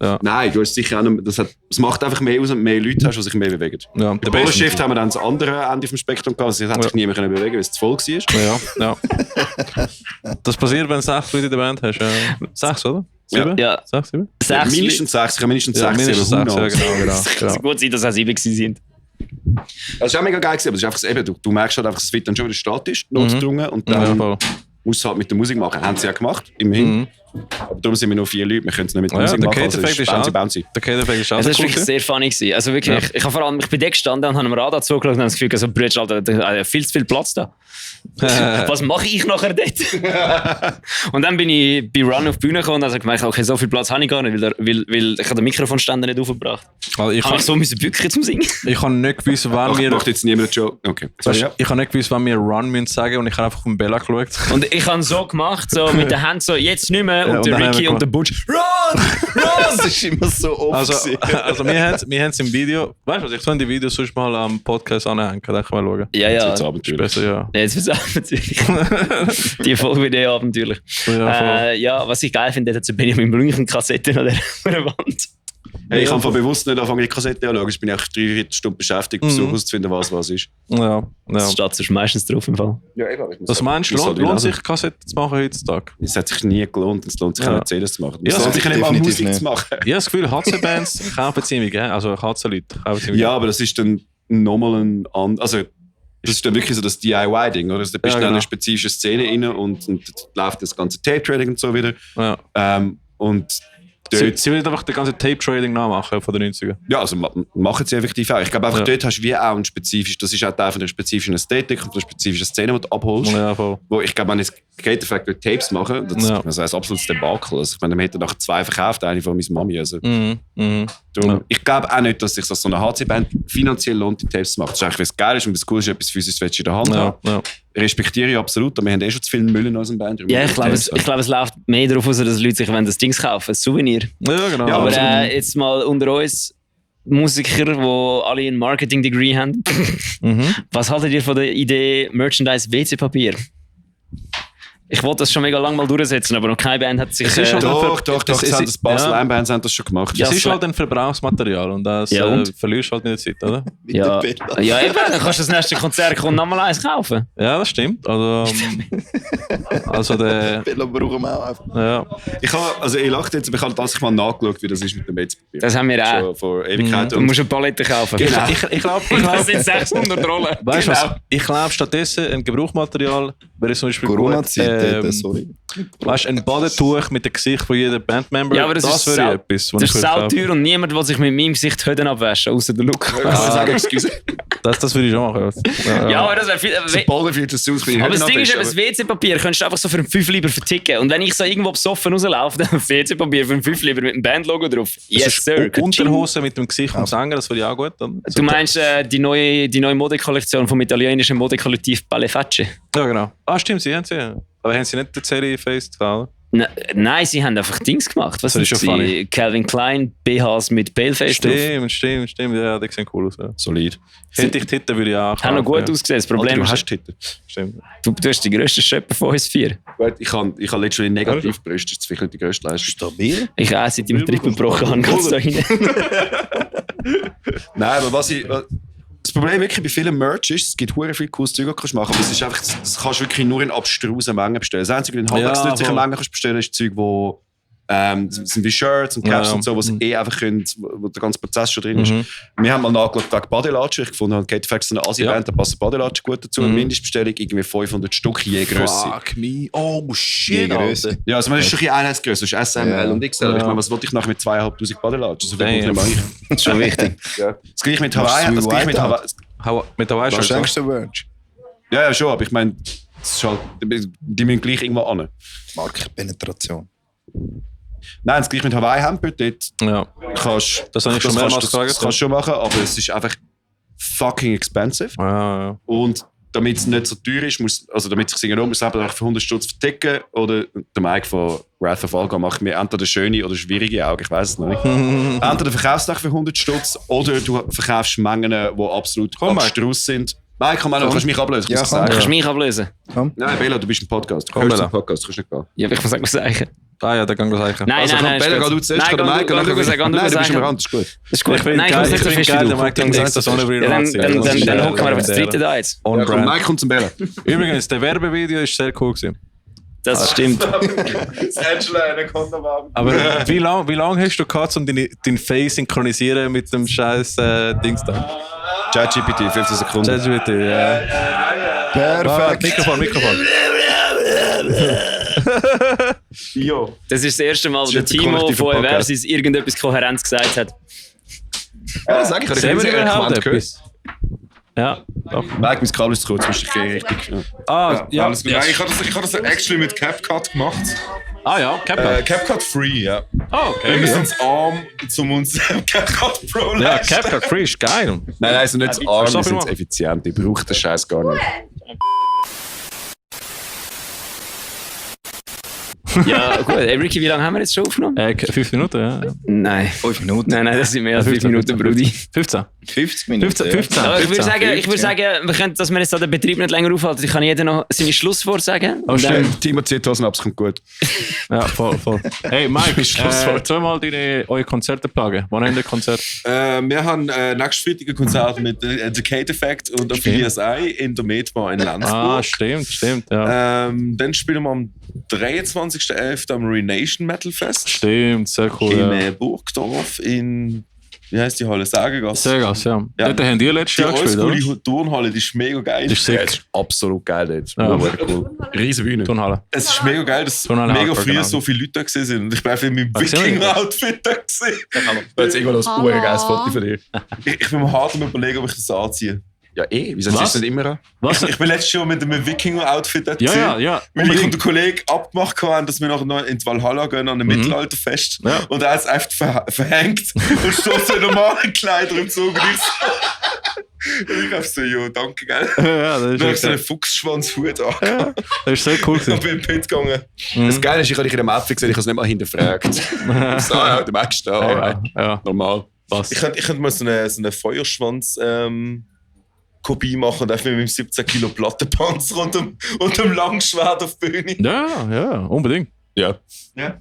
Ja. Nein, du hast sicher auch noch, es macht einfach mehr aus, wenn du mehr Leute hast, die sich mehr bewegen. Ja, Bei Bella Shift haben wir dann das andere Ende vom Spektrum gehabt, also es hat sich niemand können bewegen, weil es zu voll war. Ja. Das passiert, wenn du 6 Leute in der Band hast. 6, oder? 7? Ja. 6, 7? Mindestens 6, ich habe mindestens 6, mindestens 6, ja, genau. Es kann gut sein, dass es 7 sind. Das war auch mega geil, aber es ist einfach eben, du merkst halt einfach, es wird dann schon wieder statisch, notgedrungen und dann musst du halt mit der Musik machen. Haben sie ja gemacht, immerhin. Aber darum sind wir nur 4 Leute, wir können es nicht mit der Musik der machen, also Kate-Effekt ist auch. bouncy. Der Kate-Effekt ist auch Das war cool. wirklich sehr funny gewesen. Also wirklich, ich bin da gestanden und habe am Radar zugeschaut und habe das Gefühl, also, Brüder, Alter, da hat viel zu viel Platz da. Was mache ich nachher dort? Und dann bin ich bei Run auf die Bühne gekommen und habe gemerkt, okay, so viel Platz habe ich gar nicht, weil ich habe den Mikrofonständer nicht aufgebracht. Also ich Habe ich so müssen bücken zum Singen. Ich habe nicht gewusst, wann wir... Macht jetzt niemand einen Joke? Okay. Sorry, ja. Ich habe nicht gewusst, wann wir Run müssen sagen und ich habe einfach auf den Bella geschaut. Und ich habe so gemacht, so mit der Hand so, jetzt nicht mehr. Und und der dann haben Ricky wir und der Butch, Run! Das ist immer so oft. Also wir haben es im Video... Weißt du was, ich soll die Videos sonst mal am Podcast anhängen, dann können wir schauen. Ja, ja. Jetzt abenteuerlich. Besser, ja. Jetzt wird es abenteuerlich. Die Folge wird abenteuerlich. Ja, was ich geil finde, hat so Benjamin Blümchen Kassetten an der Wand. Hey, ich habe von bewusst nicht angefangen, die Kassette anzuschauen. Ich bin auch 3 Stunden beschäftigt, um herauszufinden, was ist. Ja. Das steht sonst meistens drauf im Fall. Ja, eben. Was meinst du, lohnt sich Kassetten zu machen heutzutage? Es hat sich nie gelohnt, es lohnt sich auch nicht, CDs zu machen. Es Ja, lohnt sich nicht mal definitiv Musik nicht. zu machen. Ich habe das Gefühl, HC-Bands kaufen ziemlich, gell? Also HC-Leute kaufen ziemlich. Ja, aber das ist dann nochmal also das ist dann wirklich so das DIY-Ding, oder? Also, da bist du in eine spezifische Szene rein und läuft das ganze Tape-Trading und so wieder. Ja. Und Sie will einfach den ganzen Tape-Trading nachmachen von den 90ern. Ja, also machen sie effektiv auch. Ich glaube einfach, dort hast du wie auch ein spezifisch, das ist auch Teil von der spezifischen Ästhetik und von der spezifischen Szene, die du abholst. Ja, voll. Wo ich glaube, wenn ich Skate Factory Tapes mache, das ist ein absolutes Debakel. Also, ich meine, wir hätten nach 2 verkauft, eine von meiner Mami. Also, darum, ich glaube auch nicht, dass sich das so eine HC-Band finanziell lohnt, die Tapes zu machen. Das ist eigentlich, was geil ist und das Cool ist, etwas Physisches in der Hand haben. Ja. Respektiere ich absolut, aber wir haben schon zu viel Müll in unserem Band. Ja, ich glaube, es läuft mehr darauf aus, dass Leute sich das Ding kaufen, ein Souvenir. Ja, genau. Ja, aber jetzt mal unter uns Musiker, die alle ein Marketing-Degree haben. Was haltet ihr von der Idee Merchandise WC-Papier? Ich wollte das schon mega lange mal durchsetzen, aber noch keine Band hat sich... Doch, das Basel-Bands haben das schon gemacht. Das ist halt ein Verbrauchsmaterial und das verlierst halt mit der Zeit, oder? Ja, eben, dann kannst du das nächste Konzert nochmal eins kaufen. Ja, das stimmt. Also der... Velo brauchen wir auch einfach. Ja. Ich lache jetzt, aber ich habe tatsächlich mal nachgeschaut, wie das ist mit dem WC-Papier. Das haben wir auch. Schon vor Ewigkeiten. Du musst eine Palette kaufen. Genau. Ich glaube, das sind 600 Rollen. Weißt du was? Ich glaube, stattdessen ein Gebrauchmaterial wäre zum Beispiel Corona-Zeit, sorry. Weißt du, ein Badetuch mit dem Gesicht von jedem Bandmember, ja, aber das wäre etwas. Das ist sauteuer und niemand will sich mit meinem Gesicht Höden abwaschen, außer der Luca. Das würde ich schon machen. Ja, aber das wäre viel... Baden führt das aus, aber das Ding ist, das WC-Papier könntest du einfach so für einen 5 lieber verticken. Und wenn ich so irgendwo besoffen rauslaufe, dann WC-Papier für einen 5 lieber mit einem Bandlogo drauf. Yes, sir. Unterhose mit dem Gesicht vom Sänger, das würde ich auch gut. Du meinst die neue Modekollektion vom italienischen Modekollektiv Balefacce? Ja, genau. Ah, stimmt, sie haben sie. Aber haben sie nicht die Serie Face getragen? Nein, sie haben einfach Dings gemacht. Was ist schon Calvin Klein, BHs mit Paleface drauf. Stimmt. Ja, die sehen cool aus. Ja. Solid. Hätte ich Titten, würde ich auch. Haben noch gut ausgesehen. Das Problem du hast Titten. Stimmt. Du hast die grössten Schöpfer von uns 4. Gut, ich habe literally negativ Brüste. Das ist vielleicht die grösste Leistung. Stabil? Ich auch, seit ich mit Triple gebrochen habe, ganz da rein. Nein, aber das Problem wirklich bei vielen Merch ist, es gibt hure viel cooles Zeug, das du machen kannst, aber es ist einfach, das kannst du wirklich nur in abstrusen Mengen bestellen. Das Einzige, was du in halbwegs nützlichen Mengen kannst bestellen, ist Zeug, wo sind wie Shirts und Caps und so, wo wo der ganze Prozess schon drin ist. Wir haben mal nachgeschaut wegen Badelatschen. Ich gefunden, Kate Facts ist eine Asi-Band, da passen Badelatschen gut dazu. Mindestbestellung irgendwie 500 Stück je Grösse. Fuck me. Oh shit, Alter. Ja, also man ist schon ein Einheitsgröße, das ist SML und XL. Ich meine, was wollte ich nachher mit 2'500 Badelatschen? So viel nicht machen. Das ist schon wichtig. Das gleiche mit Hawaii. Mit Hawaii Was schon. schenkst du Merch? Ja, schon, aber ich meine, die müssen gleich irgendwo an. Marktpenetration. Nein, das gleiche mit Hawaii-Hemd. Dort das habe ich schon mehrmals gefragt. Das kannst du schon machen, aber es ist einfach fucking expensive. Ja. Und damit es nicht so teuer ist, damit sich Singen muss man für 100 Stutz verticken. Oder der Mike von Wrath of Alga macht mir entweder schöne oder schwierige Augen, ich weiß es noch nicht. Entweder verkaufst du für 100 Stutz oder du verkaufst Mengen, die absolut abstrus sind. Mike, kannst du mich ablösen? Ja, kannst du mich ablösen? Komm. Nein, Bella, du bist ein Podcast. Du bist ein Podcast, kannst nicht gehen. Ja, ich muss sagen, was sagen. Ah ja, dann kann ich sagen. Nein, Bella, geh du zuerst, Mike. Nein, du bist am Rand, das ist gut. Das ist gut. Nein, ich muss nicht so viel geil, der Mike denkt, das ohne Dann hocken wir auf das dritte da jetzt. Mike kommt zum Bella. Übrigens, der Werbevideo ist sehr cool gewesen. Das stimmt. Das Angela eine Konterwagen. Aber wie lang hast du gehabt, um dein Face synchronisieren mit dem scheiß Dings da? ChatGPT, 15 Sekunden. ChatGPT, ja. Perfekt. Mikrofon. Jo. Das ist das erste Mal, wo der Timo von Eversis irgendetwas Kohärenz gesagt hat. Ja, das sag ich. Sehen wir überhaupt etwas? Ja, doch. Mike, mein Kabel ist zu kurz, musst du richtig. Ja. Alles gut. Nein, ich habe das actually mit CapCut gemacht. Ah ja, CapCut. CapCut Free, ja. Oh, okay. Wir müssen uns arm zum uns CapCut Pro leisten. Ja, CapCut Free ist geil. Nein, also nicht arm, wir sind effizient. Ich brauche den Scheiß gar nicht. Ja, gut. Ricky, wie lange haben wir jetzt schon aufgenommen? 5 Minuten, ja. Nein. 5 Minuten? Nein, das sind mehr als 5 Minuten, Brudi. 15. 50 Minuten. 15. Aber ich würde sagen, wir können, dass wir jetzt den Betrieb nicht länger aufhalten. Ich kann jeder noch seine Schlusswort sagen. Oh, stimmt. Timo zieht Hosen ab, es kommt gut. Ja, voll. Hey, Mike, zweimal eure Konzerte plagen. Wann haben ihr Konzert? Wir haben nächstes Freitag ein Konzert mit The Kate Effect und Ophelia SI in der Medbar in Landsburg. Ah, stimmt, ja. Dann spielen wir am 23.11. am Renation Metal Fest. Stimmt, sehr cool. In Burgdorf in wie heisst die Halle? Sägegasse. Sägegasse, ja. Dort haben die letztes Jahr gespielt, oder? Die Turnhalle, die ist mega geil. Die ist sick. Das ist absolut geil dort. Ja. Cool. Riesen Bühne. Turnhalle. Es ist mega geil, dass Turnhalle mega Hartford, früh genau. so viele Leute da gewesen sind. Und ich bin einfach in meinem Wikinger-Outfit da gewesen. Jetzt irgendwo noch ein urgeiles Foto von dir. Ich bin mir hart am überlegen, ob ich das anziehe. Ja, wieso ist das nicht immer an? Was? Ich bin letztes Jahr mit einem Wikinger-Outfit da gewesen. Ja. Weil ich und der Kollege abgemacht haben, dass wir nachher noch ins Valhalla gehen an einem Mittelalterfest. Ja. Und er hat es einfach verhängt und steht so in normalen Kleidern im Zug. Und ich hab so, jo, danke, gell? Ja, das ist Dann hab ich echt so einen Fuchsschwanzhut an. Ja, das ist sehr cool Und gewesen. bin im Pit gegangen. Das Geile ist, ich habe dich in dem Outfit gesehen, ich habe es nicht mal hinterfragt. So, ja, der Max da, alright. Ja. Normal. Was? Ich könnte mal so eine Feuerschwanz Kopie machen und einfach mit meinem 17 Kilo Plattenpanzer und dem Langschwert auf die Bühne. Ja, unbedinkt. Ja.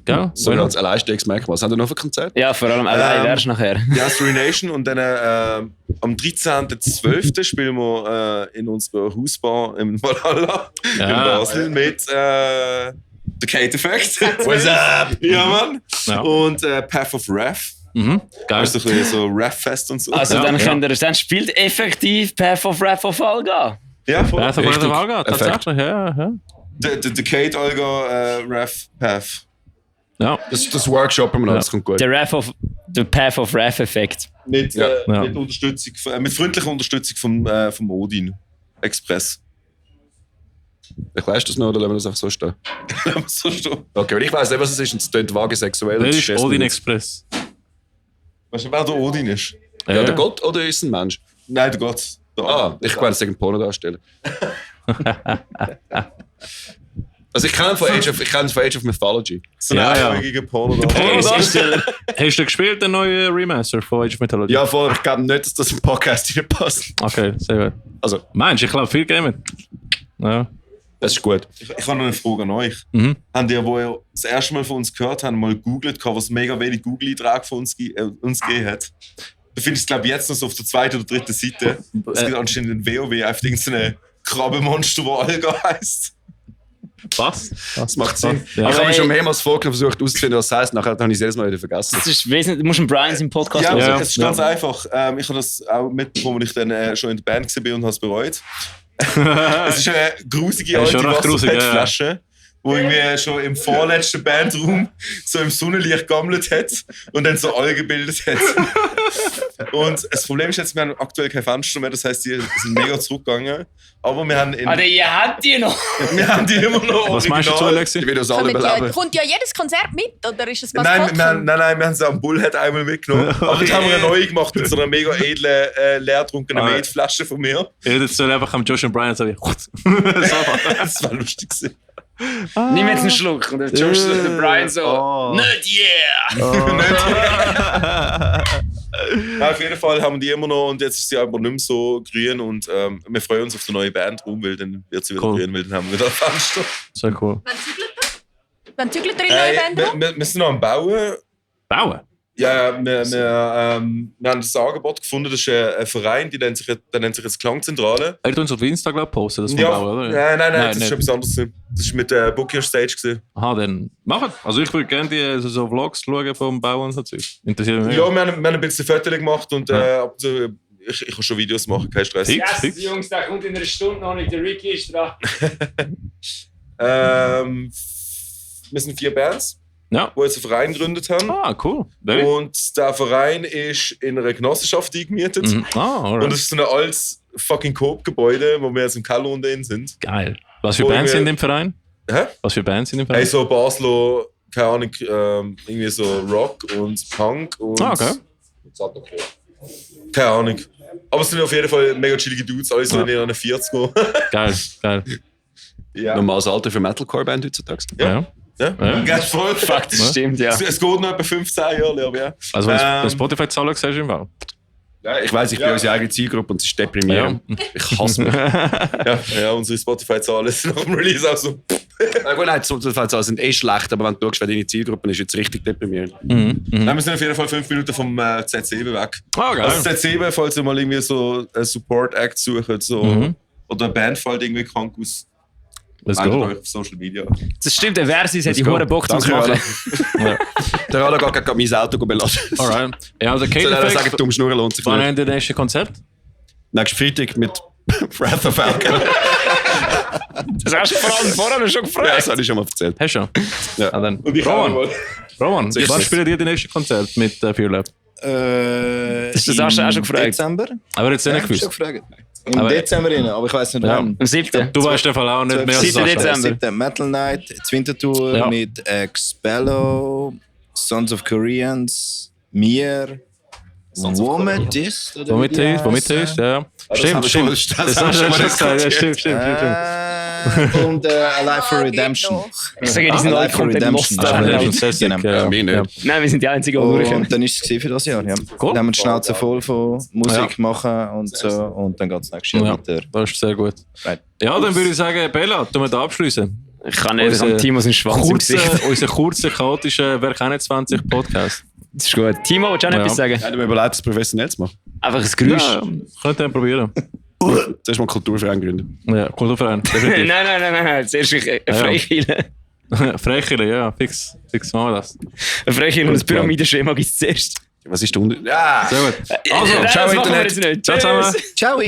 Gell? So als Alleinstiegsmerkmal. Was haben wir noch für Konzerte? Ja, vor allem allein wärst du nachher. Ja, Story Nation. Und dann am 13.12. spielen wir in unserer Hausbar im Valhalla in Basel mit The Kate Effect. What's up? Ja, Mann. Ja. Und Path of Wrath. Geil. Also so Wrath-Fest und so. Also dann spielt effektiv Path of Wrath auf Alga. Ja, voll. Ja, der Valga, tatsächlich, ja. The Kate, Olga, Wrath, Path. Ja. Das Workshoppen wir noch, das kommt gut. Der Path of Wrath-Effekt. Mit Unterstützung, mit freundlicher Unterstützung vom Odin Express. Erklärst du das noch oder lassen wir das einfach so stehen? So stehen. Okay, weil ich weiss nicht, was es ist und es klingt vage sexuell. Das und ist stresst Odin mich Express. Weißt du, wer der Odin ist? jetzt. Ja, der Gott oder ist es ein Mensch? Nein, der Gott. Ich kann es sagen Porno darstellen. Also ich kenne von Age of Mythology. So ein einäugiger Porno. Hast du gespielt, den neuen Remaster von Age of Mythology? Ja, voll. Ich glaube nicht, dass das im Podcast hier passt. Okay, sehr gut. Also, Mensch, ich glaube, viel gamen. Ja. das ist gut. Ich habe noch eine Frage an euch. Habt ihr, wo ihr das erste Mal von uns gehört habt, mal gegoogelt, was mega wenig Google-Einträge von uns gegeben hat? Du findest es, glaube ich, jetzt noch so auf der 2. oder 3. Seite. Es gibt anscheinend in WoW einfach irgendeine Krabbenmonster, das Alga heisst. Was? Das macht Sinn. Ja. Ich habe mir schon mehrmals versucht auszufinden, was das heisst. Nachher habe ich es jedes Mal wieder vergessen. Das ist wesentlich. Du musst einen Brian im Podcast Ja, hören. es ist ganz einfach. Ich habe das auch mitbekommen, als ich dann schon in der Band war und habe es bereut. Es ist eine grusige alte Wasser-PET-Flasche, wo irgendwie schon im vorletzten Bandraum so im Sonnenlicht gammelt hat und dann so Algen gebildet hat. Und das Problem ist jetzt, wir haben aktuell kein Fenster mehr, das heisst, die sind mega zurückgegangen. Aber wir haben ihr habt die noch. Wir haben die immer noch. Was meinst du dazu, Alexi? Ich will uns alle beleben. Kommt ja jedes Konzert mit, oder ist es was? Nein, wir haben sie am Bullhead einmal mitgenommen. Aber jetzt haben wir eine neue gemacht mit so einer mega edlen, leertrunkenen Maid-Flasche von mir. Ich hätte jetzt einfach am Josh und Brian sagen, Das war lustig gewesen. Nimm jetzt einen Schluck. Und der Josh und der Brian so, nicht Ja, auf jeden Fall haben wir die immer noch und jetzt ist sie aber nicht mehr so grün und wir freuen uns auf die neue Band rum, weil dann wird sie wieder grün, weil dann haben wir wieder ein Fenster. Sehr cool. Wann zügelt ihr in neue Band rum? Wir sind noch am Bauen. Bauen? Ja, wir haben das Angebot gefunden, das ist ein Verein, der nennt sich jetzt Klangzentrale. Er hat uns auf Instagram gepostet, das vom Ja, Bauen, oder? nein, das ist etwas anderes. Das war mit Booking Stage gewesen. Aha, dann machen. Also ich würde gerne die so Vlogs schauen vom Bauen und so Zeug. Interessiert mich. Ja, wir haben ein bisschen Fotos gemacht und ab und zu, ich kann schon Videos machen, kein Stress. Yes, Jungs, der kommt in einer Stunde noch nicht. Der Ricky ist dran. Wir sind 4 Bands, Ja. die jetzt einen Verein gegründet haben. Ah, cool. Und der Verein ist in einer Genossenschaft eingemietet. Alright. Und das ist so ein altes fucking Coop-Gebäude, wo wir jetzt im Keller unten sind. Geil. Was für Bands sind im Verein? Hä? Was für Bands sind im Verein? Hey, so Basler, keine Ahnung, irgendwie so Rock und Punk und. Okay. Keine Ahnung. Aber es sind auf jeden Fall mega chillige Dudes, alle so in ihren 40er. Geil. Ja. Normales Alter für Metalcore-Band heutzutage. Ja. Ganz voll. Fuck, das stimmt, ja. Es geht noch etwa 15 Jahre, aber ja. Also wenn du Spotify-Zahlen siehst im Fall. Ja, ich weiss, ich bin unsere eigene Zielgruppe und es ist deprimierend. Ja. Ich hasse mich. Ja, unsere Spotify-Zahlen sind nach dem Release auch so. Ja, gut, nein, die Spotify-Zahlen sind schlecht, aber wenn du schaust, wer deine Zielgruppe ist, jetzt richtig deprimierend. Nein, wir sind auf jeden Fall 5 Minuten vom Z7 weg. Ah, geil. Also Z7, falls ihr mal irgendwie so einen Support-Act sucht, so, oder eine Band fällt irgendwie krank aus. Let's meldet go. euch auf Social Media. Das stimmt, der Versus hat die go. hohen Bock zu Danke, machen. Rada. Der Rada geht gerade mein Auto beladen. Alright. Ja, der Soll er sagen, Kate-Effekt. dumm Schnurren lohnt sich Wann nicht. haben wir das nächste Konzert? Nächsten Freitag mit Wrath of Falcon. Das hast du vor allem vorher schon gefragt. Ja, das habe ich schon mal erzählt. Hast du schon? Ja. Ah, dann. Und ich auch mal. Roman, Sicher. wann spielt ihr das nächste Konzert mit Fear Lab? Das hast du auch schon gefragt. Dezember? Aber jetzt nicht Ja, gewusst. schon gefragt. Im Aber- Dezember rein, aber ich weiß nicht Ja. wann. Am 7. Du weißt einfach auch nicht mehr als 7. Sascha. Dezember. 7. Metal Night, die Wintertour Ja. mit Expello, Sons of Koreans, mir, Wometist. Womit ist, ja. Stimmt, stimmt. Das hast du schon gesagt. Ja, stimmt. Und Alive for Redemption. Ich sage, die sind alle Alive for komplett Redemption. lost. Ah, Genau. Redemption, genau. Ja, mir nicht. Nein, wir sind die einzigen, die durch. Und dann ist es für das Jahr. Ja. Cool. Dann haben wir die Schnauze voll von Musik machen und so. Und dann geht es nächstes Jahr Ja, weiter. das ist sehr gut. Right. Ja, dann würde ich sagen, Bella, tun wir da abschließen. Ich kann nicht, am Timo seinen Schwanz im Gesicht. Unser kurzer, chaotischer Werk 21 Podcast. Das ist gut. Timo, willst du auch noch Ja. etwas sagen? Ich habe mir überlegt, das professionell zu machen. Einfach ein Geräusch. Ja, könnt ihr probieren. Zuerst mal einen Kulturverein gründen. Ja, Kulturverein, definitiv. Nein. Zuerst eine Freikirche. Freikirche, ja, fix machen wir das. Eine Freikirche und ein Pyramidenschema gibt es zuerst. Was ist der Unterschied? Ja! Sehr gut. Also, ciao das machen wir Internet. jetzt nicht. Ciao zusammen. Tschüss. Ciao!